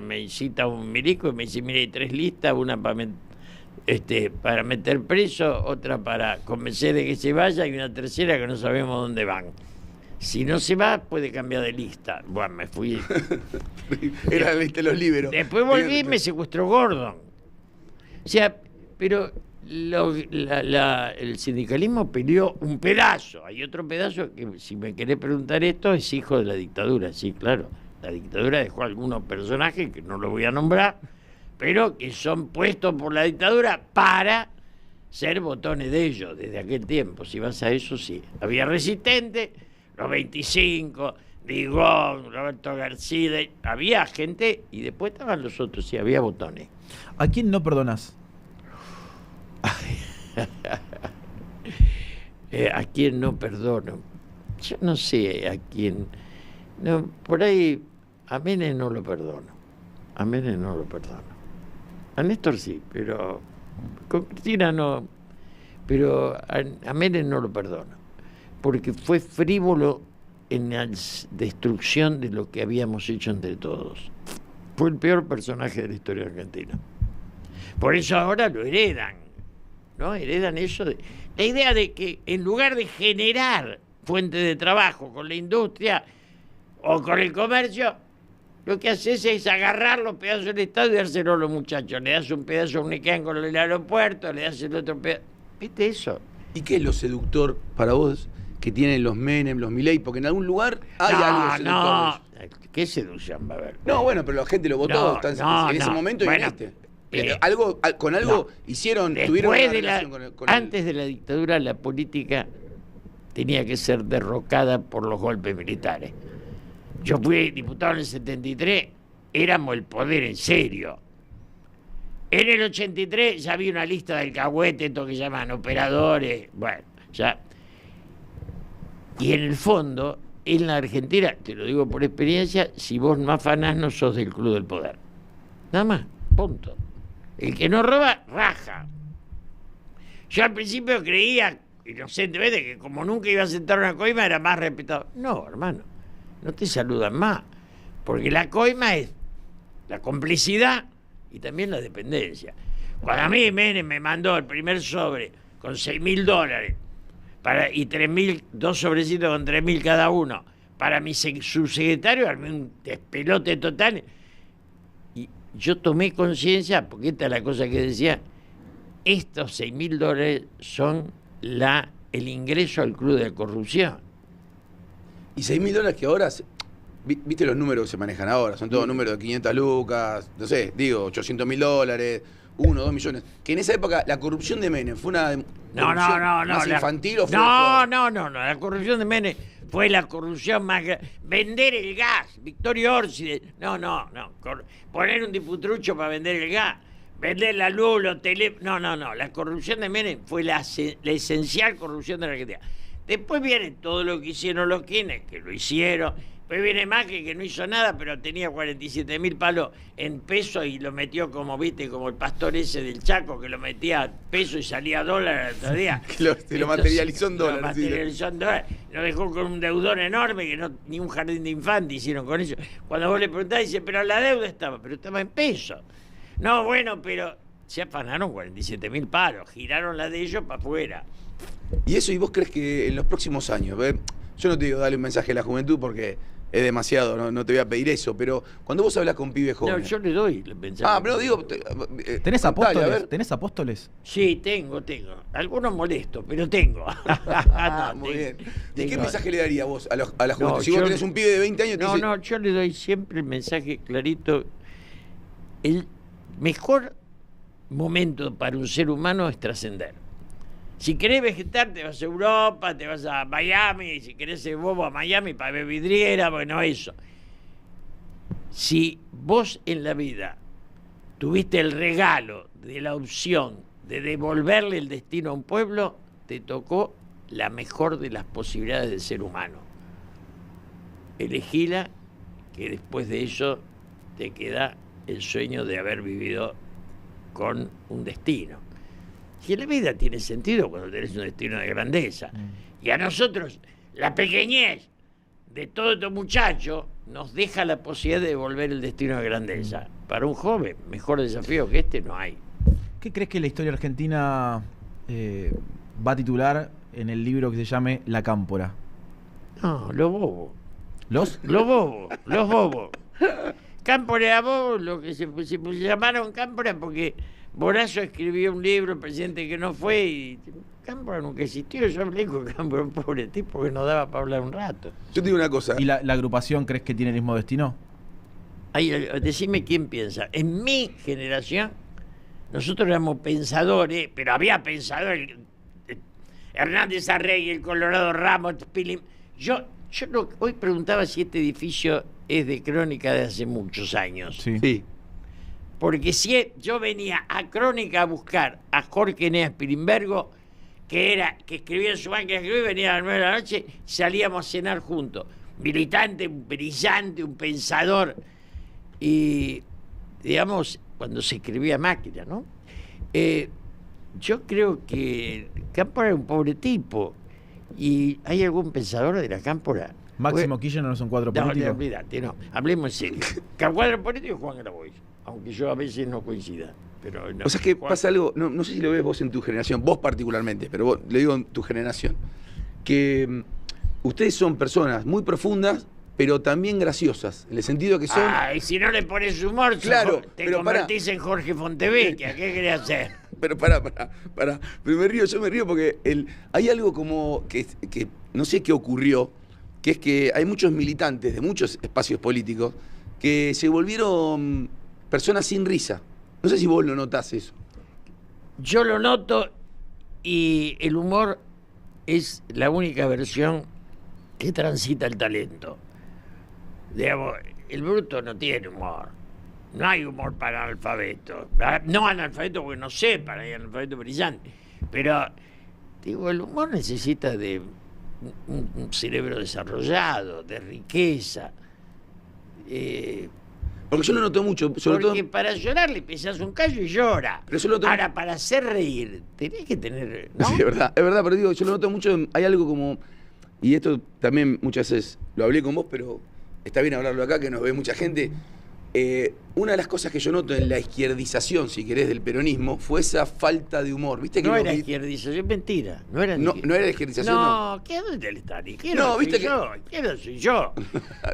me cita un milico y me dice, mire, hay 3 listas, una para meter preso, otra para convencer de que se vaya y una tercera que no sabemos dónde van. Si no se va, puede cambiar de lista. Bueno, me fui. Era la lista de los liberos. Después volví y me secuestró Gordon. O sea, pero el sindicalismo peleó un pedazo. Hay otro pedazo que, si me querés preguntar esto, es hijo de la dictadura. Sí, claro. La dictadura dejó algunos personajes, que no los voy a nombrar, pero que son puestos por la dictadura para ser botones de ellos desde aquel tiempo. Si vas a eso, sí. Había Resistente, los 25, Digón, Roberto García, había gente y después estaban los otros, sí, había botones. ¿A quién no perdonás? ¿A quién no perdono? Yo no sé a quién. No, por ahí a Menem no lo perdono. A Menem no lo perdono. A Néstor sí, pero con Cristina no. Pero a Menem no lo perdono. Porque fue frívolo en la destrucción de lo que habíamos hecho entre todos. Fue el peor personaje de la historia argentina. Por eso ahora lo heredan, ¿no? Heredan eso de la idea de que en lugar de generar fuentes de trabajo con la industria o con el comercio, lo que haces es agarrar los pedazos del Estado y dárselo a los muchachos. Le das un pedazo a un Nequén con el aeropuerto, le das el otro pedazo. ¿Viste eso? ¿Y qué es lo seductor para vos que tienen los Menem, los Milei? Porque en algún lugar hay algo seductor. No, ¿qué seducción va a haber? No, bueno, pero la gente lo votó en ese momento bueno, y en este. Con algo hicieron, tuvieron una relación con antes de la dictadura, la política tenía que ser derrocada por los golpes militares. Yo fui diputado en el 73, éramos el poder en serio. En el 83 ya había una lista del alcahuete, esto que llaman operadores, bueno, ya. Y en el fondo, en la Argentina, te lo digo por experiencia, si vos no afanás, no sos del club del poder. Nada más, punto. El que no roba, raja. Yo al principio creía, inocentemente, que como nunca iba a sentar una coima, era más respetado. No, hermano, no te saludan más. Porque la coima es la complicidad y también la dependencia. Cuando a mí Menem me mandó el primer sobre con $6.000 y 3.000, 2 sobrecitos con 3.000 cada uno, para mi subsecretario, armé un despelote total. Y yo tomé conciencia, porque esta es la cosa que decía, estos $6.000 son el ingreso al club de la corrupción. Y $6.000 que ahora, viste los números que se manejan ahora, son todos números de 500 lucas, no sé, digo, $800.000, 1, 2 millones. Que en esa época la corrupción de Menem fue una No, más infantil o fue no, la corrupción de Menem fue la corrupción más vender el gas, Victorio Orsi, poner un diputrucho para vender el gas, vender la luz, los teléfonos, la corrupción de Menem fue la esencial corrupción de la Argentina. Después viene todo lo que hicieron los Kirchner, que lo hicieron. Después viene Macri, que no hizo nada, pero tenía 47.000 palos en pesos y lo metió como, viste, como el pastor ese del Chaco, que lo metía peso y salía dólar al otro día. lo materializó en dólares. Lo materializó en dólares. Lo dejó con un deudor enorme, que ni un jardín de infantes hicieron con eso. Cuando vos le preguntás, dice, pero la deuda pero estaba en pesos. No, bueno, pero se afanaron 47.000 palos, giraron la de ellos para afuera. ¿Y vos crees que en los próximos años, yo no te digo darle un mensaje a la juventud porque es demasiado, no te voy a pedir eso, pero cuando vos hablas con pibes jóvenes... No, yo le doy el mensaje. Pero digo... ¿Tenés apóstoles? ¿Tenés apóstoles? Sí, tengo. Algunos molestos, pero tengo. Muy bien. ¿Y qué mensaje le daría vos a la juventud? Si vos tenés un pibe de 20 años... yo le doy siempre el mensaje clarito. El mejor momento para un ser humano es trascender. Si querés vegetar, te vas a Europa, te vas a Miami, si querés ser bobo a Miami para ver vidriera, bueno, eso. Si vos en la vida tuviste el regalo de la opción de devolverle el destino a un pueblo, te tocó la mejor de las posibilidades del ser humano. Elegíla, que después de eso te queda el sueño de haber vivido con un destino. Si la vida tiene sentido cuando tenés un destino de grandeza. Y a nosotros, la pequeñez de todos estos muchachos nos deja la posibilidad de devolver el destino de grandeza. Para un joven, mejor desafío que este no hay. ¿Qué crees que la historia argentina va a titular en el libro que se llame La Cámpora? No, los bobos. ¿Los? Los bobos. Cámpora era bobo, lo que se llamaron Cámpora porque Borazo escribió un libro, el presidente que no fue, y Cámpora nunca existió. Yo hablé con Cámpora, un pobre tipo que nos daba para hablar un rato. Yo te digo una cosa. ¿Y la agrupación crees que tiene el mismo destino? Decime quién piensa. En mi generación nosotros éramos pensadores, pero había pensadores, Hernández Arregui, el Colorado Ramos, Pilim. Yo hoy preguntaba si este edificio es de Crónica de hace muchos años. Sí. Porque si yo venía a Crónica a buscar a Jorge Eneas Pilimbergo, que escribía en su banca, venía a las 9 de la noche, salíamos a cenar juntos. Militante, un brillante, un pensador. Y, digamos, cuando se escribía a máquina, ¿no? Yo creo que Cámpora era un pobre tipo. ¿Y hay algún pensador de la Cámpora? Máximo Kirchner no son cuadro político. No, olvídate, no. Hablemos en serio. Cuadro político es Juan Grabois, aunque yo a veces no coincida. Pero no, O sea que Juan... pasa algo, no sé si lo ves vos en tu generación, vos particularmente, pero vos, le digo en tu generación, que ustedes son personas muy profundas, pero también graciosas, en el sentido que son... Ay, si no le pones humor, Claro, te pero convertís en Jorge Fontevecchia. ¿Qué querés hacer? Pero pará. Pero yo me río porque hay algo como que no sé qué ocurrió, que es que hay muchos militantes de muchos espacios políticos que se volvieron personas sin risa. No sé si vos lo notás eso. Yo lo noto y el humor es la única versión que transita el talento. Digamos, el bruto no tiene humor. No hay humor para analfabetos. No analfabeto porque no sepan, hay analfabeto brillante. Pero, digo, el humor necesita de un cerebro desarrollado, de riqueza. Porque yo lo noto mucho, sobre Porque todo... para llorar le pisas un callo y llora. Pero yo lo noto- Ahora, para hacer reír, tenés que tener... ¿no? Sí, es verdad, pero digo, yo lo noto mucho, hay algo como... Y esto también muchas veces lo hablé con vos, pero está bien hablarlo acá, que nos ve mucha gente. Una de las cosas que yo noto en la izquierdización, si querés, del peronismo, fue esa falta de humor. ¿Viste que No lo era que- izquierdización, es mentira. No era, no era izquierdización, no. No, ¿qué dónde está la izquierda? No, Soy viste que- yo, izquierda soy yo.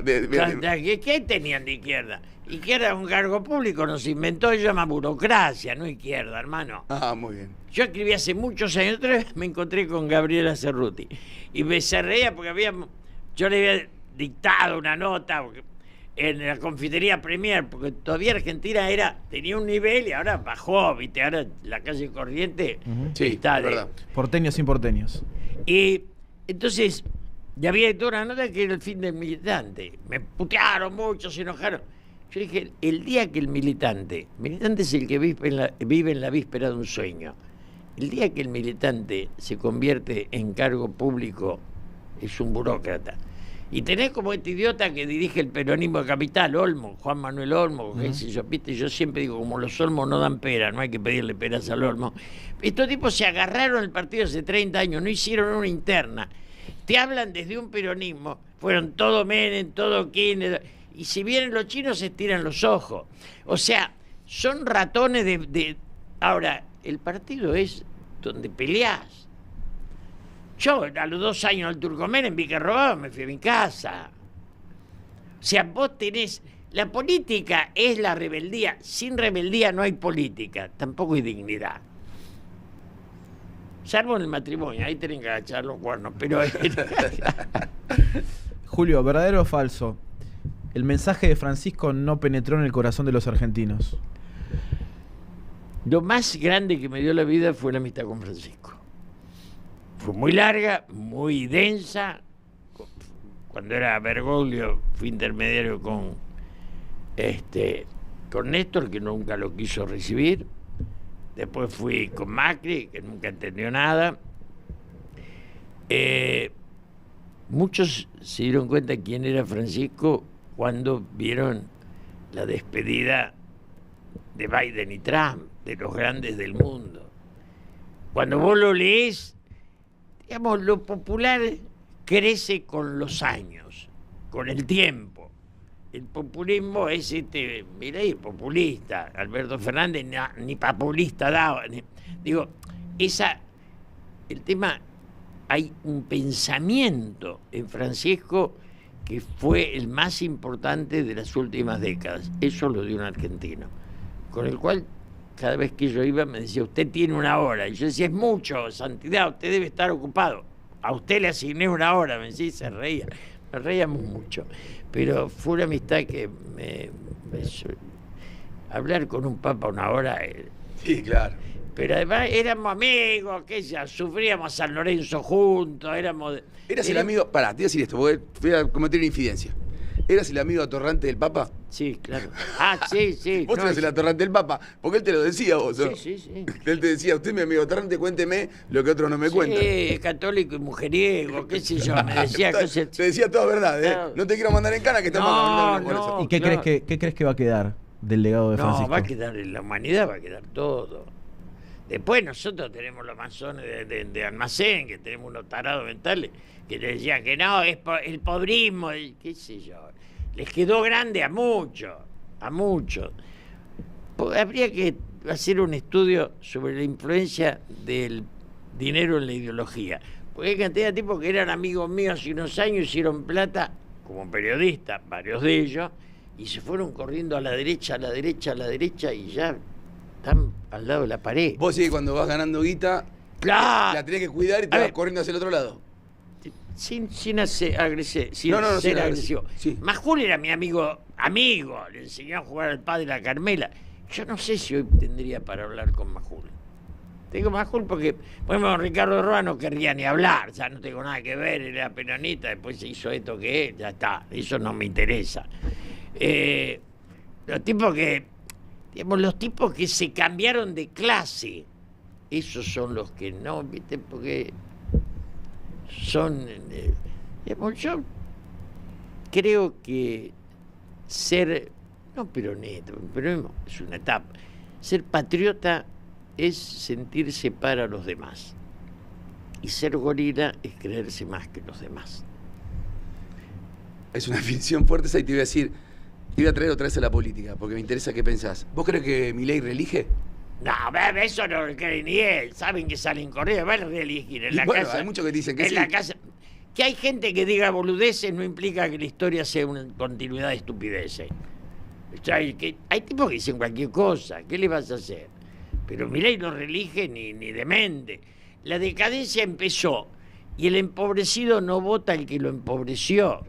¿Qué tenían de izquierda? Izquierda es un cargo público, nos inventó, se llama burocracia, no izquierda, hermano. Ah, muy bien. Yo escribí hace muchos años, otra vez me encontré con Gabriela Cerruti y se reía porque yo le había dictado una nota en la confitería Premier, porque todavía Argentina tenía un nivel y ahora bajó, ¿viste? Ahora la calle Corriente Sí, está es verdad. Porteños sin porteños. Y entonces, ya había toda una nota que era el fin del militante. Me putearon mucho, se enojaron. Yo dije, el día que el militante es el que vive en la víspera de un sueño. El día que el militante se convierte en cargo público, es un burócrata. Y tenés como este idiota que dirige el peronismo de Capital, Olmo, Juan Manuel Olmo, qué sé yo, ¿viste? Yo siempre digo, como los Olmos no dan pera, no hay que pedirle peras al Olmo. Estos tipos se agarraron el partido hace 30 años, no hicieron una interna. Te hablan desde un peronismo, fueron todo Menem, todo Kirchner, y si vienen los chinos se tiran los ojos. O sea, son ratones de... Ahora, el partido es donde peleás. Yo a los 2 años al Turcomen vi que robaba, me fui a mi casa. O sea, vos tenés... La política es la rebeldía. Sin rebeldía no hay política, tampoco hay dignidad. Salvo en el matrimonio, ahí tienen que agachar los cuernos, pero... Julio, ¿verdadero o falso? El mensaje de Francisco no penetró en el corazón de los argentinos. Lo más grande que me dio la vida fue la amistad con Francisco. Fue muy larga, muy densa. Cuando era Bergoglio fui intermediario con Néstor, que nunca lo quiso recibir. Después fui con Macri, que nunca entendió nada. Muchos se dieron cuenta de quién era Francisco cuando vieron la despedida de Biden y Trump, de los grandes del mundo. Cuando vos lo lees, digamos, lo popular crece con los años, con el tiempo. El populismo es mirá, el populista, Alberto Fernández ni populista daba. Digo, el tema, hay un pensamiento en Francisco que fue el más importante de las últimas décadas. Eso lo dio un argentino, con el cual cada vez que yo iba me decía, usted tiene 1 hora. Y yo decía, es mucho, Santidad, usted debe estar ocupado. A usted le asigné 1 hora, me decía, y se reía. Nos reíamos mucho. Pero fue una amistad que hablar con un papa 1 hora Sí, claro. Pero además éramos amigos, que ya sufríamos San Lorenzo juntos, éramos... ¿Eras el amigo? Pará, te voy a decir esto, porque voy a cometer una infidencia. ¿Eras el amigo atorrante del Papa? Sí, claro. Ah, sí, sí. Vos no, eras el atorrante del Papa, porque él te lo decía vos, ¿no? Sí, sí, sí. Él te decía, usted es mi amigo atorrante, cuénteme lo que otros no me cuentan. Sí, católico y mujeriego, qué sé yo, me decía cosas... Te decía toda verdad, ¿eh? Claro. No te quiero mandar en cana que estamos No, hablando por no. eso. ¿Y qué, claro. qué crees que va a quedar del legado de No, Francisco? va a quedar, en la humanidad va a quedar todo. Después nosotros tenemos los masones de almacén, que tenemos unos tarados mentales, que te decían que no, es el pobrismo, y qué sé yo. Les quedó grande a muchos, a muchos. Habría que hacer un estudio sobre la influencia del dinero en la ideología. Porque hay cantidad de tipos que eran amigos míos hace unos años, hicieron plata como periodistas, varios de ellos, y se fueron corriendo a la derecha, a la derecha, a la derecha, y ya están al lado de la pared. Vos sí, cuando vas ganando guita, ¡Claro! la tenés que cuidar y te A vas ver. corriendo hacia el otro lado. Sin hacer sin No, ser sin agresivo. sí. Majul era mi amigo, le enseñó a jugar al padre a Carmela. Yo no sé si hoy tendría para hablar con Majul. Tengo Majul porque, por ejemplo, Ricardo Roa no querría ni hablar, ya no tengo nada que ver, era peronista, después se hizo esto que es, ya está, eso no me interesa. Los tipos que, digamos, los tipos que se cambiaron de clase, esos son los que no, ¿viste? Porque son, digamos, yo creo que ser, no peronista, pero es una etapa, ser patriota es sentirse para los demás. Y ser gorila es creerse más que los demás. Es una definición fuerte esa y te voy a decir, te voy a traer otra vez a la política, porque me interesa qué pensás. ¿Vos crees que Milei reelige? No, eso no lo cree ni él. Saben que salen corriendo, van a reelegir en Y la bueno, casa. hay muchos que dicen que en sí. la casa. Que hay gente que diga boludeces no implica que la historia sea una continuidad de estupideces. O sea, hay tipos que dicen cualquier cosa. ¿Qué le vas a hacer? Pero Milei no reelige ni demente. La decadencia empezó y el empobrecido no vota al que lo empobreció.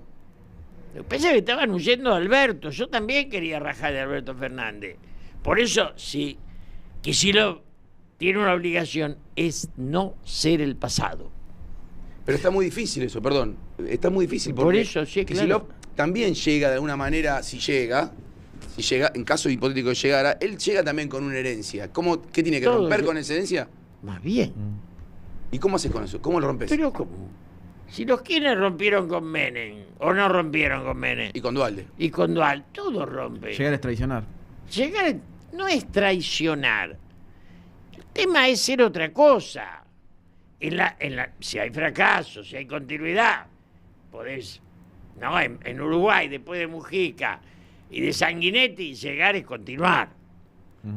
Lo que pasa es que estaban huyendo de Alberto. Yo también quería rajar de Alberto Fernández. Por eso, si Kicillof tiene una obligación, es no ser el pasado. Pero está muy difícil eso, perdón. Está muy difícil porque Por eso, sí, Kicillof claro. también llega de alguna manera, si llega, en caso hipotético de llegara, él llega también con una herencia. ¿Qué tiene que Todo romper yo- con esa herencia? Más bien. ¿Y cómo haces con eso? ¿Cómo lo rompes? Pero ¿cómo? Si los quienes rompieron con Menem, o no rompieron con Menem, Y con Dualde. y con Dual, todo rompe. Llegar es traicionar. Llegar no es traicionar. El tema es ser otra cosa. Si hay fracaso, si hay continuidad, podés, no, en Uruguay, después de Mujica y de Sanguinetti, llegar es continuar.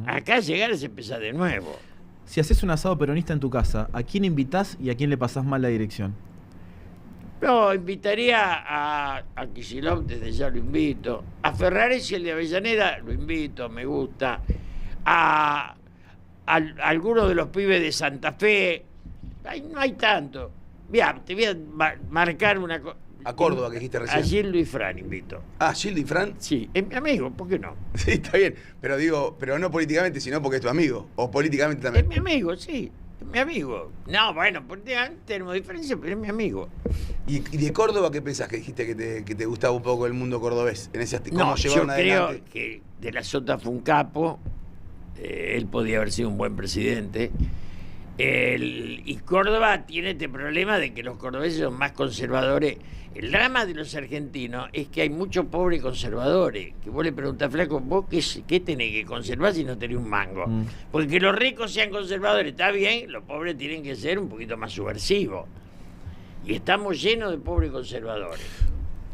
Acá llegar es empezar de nuevo. Si haces un asado peronista en tu casa, ¿a quién invitás y a quién le pasás mal la dirección? No, invitaría a Kicillof, desde ya lo invito. A Ferraresi, el de Avellaneda, lo invito, me gusta. A algunos de los pibes de Santa Fe. No hay tanto. Mira, te voy a marcar una cosa. A Córdoba, que dijiste recién. A Gildo y Fran invito. Ah, Gildo y Fran. Sí, es mi amigo, ¿por qué no? Sí, está bien. Pero digo, pero no políticamente, sino porque es tu amigo. O políticamente Es también. mi amigo, sí. Es mi amigo. No, bueno, políticamente tenemos diferencias, pero es mi amigo. ¿Y de Córdoba qué pensás? Que dijiste que te gustaba un poco el mundo cordobés. En ese cómo No, yo llevaron creo adelante. que De la Sota fue un capo, él podía haber sido un buen presidente. Y Córdoba tiene este problema de que los cordobeses son más conservadores. El drama de los argentinos es que hay muchos pobres conservadores. Que vos le preguntás, flaco, ¿vos qué tenés que conservar si no tenés un mango? Porque que los ricos sean conservadores está bien, los pobres tienen que ser un poquito más subversivos. Y estamos llenos de pobres conservadores.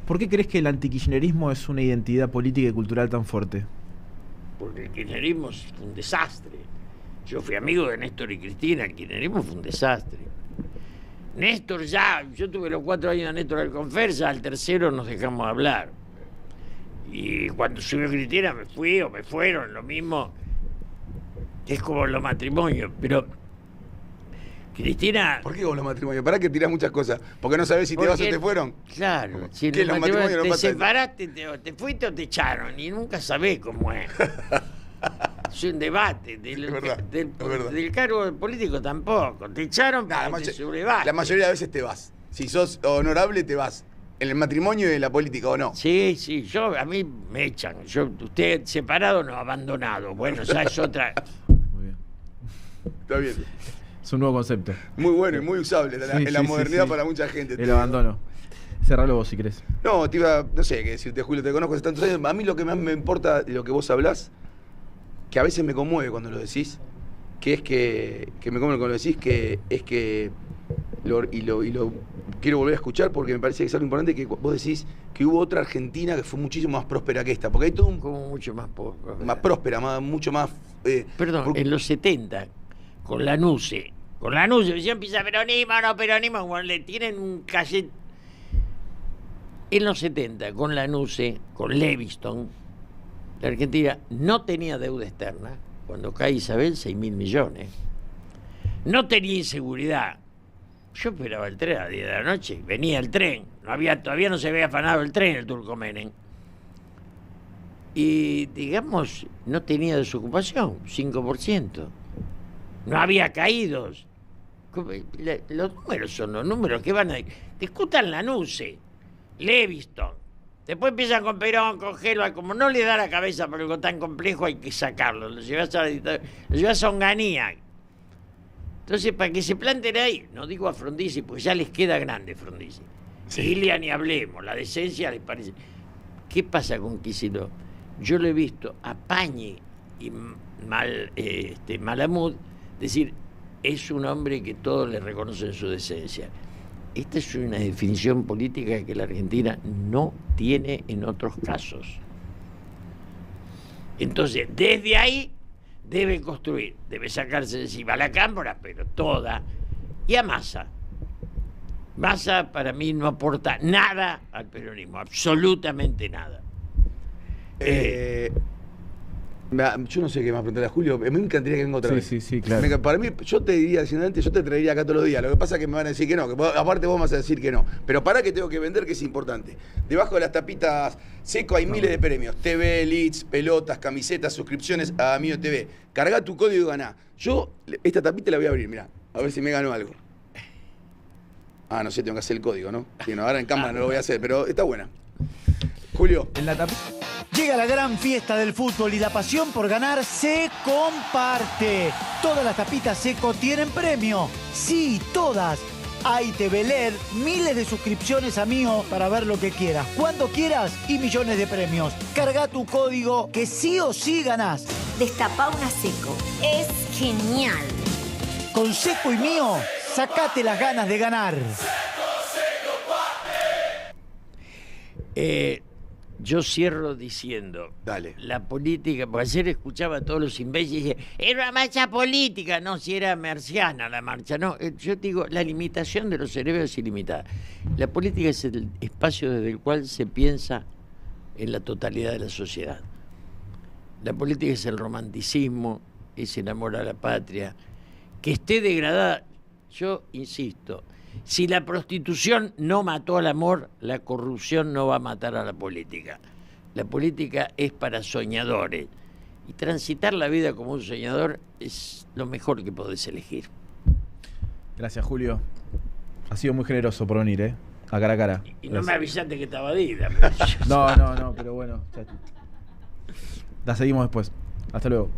¿Por qué crees que el antikirchnerismo es una identidad política y cultural tan fuerte? Porque el kirchnerismo es un desastre. Yo fui amigo de Néstor y Cristina, el kirchnerismo fue un desastre. Néstor yo tuve los 4 años de Néstor al Confer, ya al tercero nos dejamos hablar. Y cuando subió Cristina me fui o me fueron, lo mismo. Es como los matrimonios, pero Cristina... ¿Por qué con los matrimonios? ¿Para que tirás muchas cosas? Porque no sabés si te vas o Porque- te fueron. Claro, si en ¿Qué, los los matrimonios matrimonios no te pasa eso? separaste, te fuiste o te echaron, y nunca sabés cómo es. Es un debate. Es verdad, es verdad. Del cargo político tampoco. Te echaron Nah, para que te sublevaste. la mayoría de veces te vas. Si sos honorable, te vas. En el matrimonio y en la política, ¿o no? Sí, a mí me echan. Usted separado, no, abandonado. Bueno, ya es otra. Muy bien. Está bien. Es un nuevo concepto. Muy bueno y muy usable en la Sí, modernidad sí. para mucha gente. El abandono. Cerralo vos si querés. No, no sé qué decirte, Julio, te conozco hace tantos años. A mí lo que más me importa de lo que vos hablás, que a veces me conmueve cuando lo decís, que me conmueve cuando lo decís, que es que lo quiero volver a escuchar porque me parece que es algo importante, que vos decís que hubo otra Argentina que fue muchísimo más próspera que esta, porque hay todo Como mucho más poco. más próspera, mucho más... Perdón, en los 70, con la NUCE, ya empieza peronismo, no peronismo, cuando le tienen un cachet. En los 70, con la NUCE, con Leviston, la Argentina no tenía deuda externa. Cuando cae Isabel, 6.000 millones. No tenía inseguridad. Yo esperaba el tren a las 10 de la noche, venía el tren, todavía no se había afanado el tren, el Turcomenem. Y, digamos, no tenía desocupación, 5%. No había caídos. Los números son los números que van a... Discutan la NUCE, Leviston. Después empiezan con Perón, con Gelba. Como no le da la cabeza por algo tan complejo, hay que sacarlo. Lo llevas a Onganía. Entonces, para que se planten ahí, no digo a Frondizi, porque ya les queda grande Frondizi. Sí. Ilia ni hablemos, la decencia les parece. ¿Qué pasa con Kicillof? Yo lo he visto a Pañi y Malamud decir, es un hombre que todos le reconocen su decencia. Esta es una definición política que la Argentina no tiene en otros casos. Entonces, desde ahí debe construir, debe sacarse de encima a la Cámara, pero toda, y a Massa. Massa para mí no aporta nada al peronismo, absolutamente nada. Yo no sé qué más preguntarle a Julio. A mí me encantaría que venga otra vez. Sí, claro. Para mí, yo te diría, sinceramente, yo te traería acá todos los días. Lo que pasa es que me van a decir que no, aparte vos me vas a decir que no. Pero pará que tengo que vender, que es importante. Debajo de las tapitas Seco hay miles de premios. TV, leads, pelotas, camisetas, suscripciones a Amigo TV. Cargá tu código y ganá. Yo esta tapita la voy a abrir, mirá. A ver si me gano algo. Ah, no sé, tengo que hacer el código, ¿no? Sí, no, ahora en cámara no lo voy a hacer, pero está buena. Julio. En la tapita. Llega la gran fiesta del fútbol y la pasión por ganar se comparte. Todas las tapitas Seco tienen premio. Sí, todas. Hay TV LED, miles de suscripciones a Mío para ver lo que quieras, cuando quieras y millones de premios. Carga tu código que sí o sí ganás. Destapá una Seco. Es genial. Con Seco y Mío, sacate las ganas de ganar. Yo cierro diciendo, Dale. La política, porque ayer escuchaba a todos los imbéciles y dije, era una marcha política, no, si era marciana la marcha, no, yo digo, la limitación de los cerebros es ilimitada. La política es el espacio desde el cual se piensa en la totalidad de la sociedad. La política es el romanticismo, es el amor a la patria. Que esté degradada, yo insisto, si la prostitución no mató al amor, la corrupción no va a matar a la política. La política es para soñadores. Y transitar la vida como un soñador es lo mejor que podés elegir. Gracias, Julio. Ha sido muy generoso por venir, ¿eh? A cara a cara. Y no me avisaste que estaba Dida. No, pero bueno. La seguimos después. Hasta luego.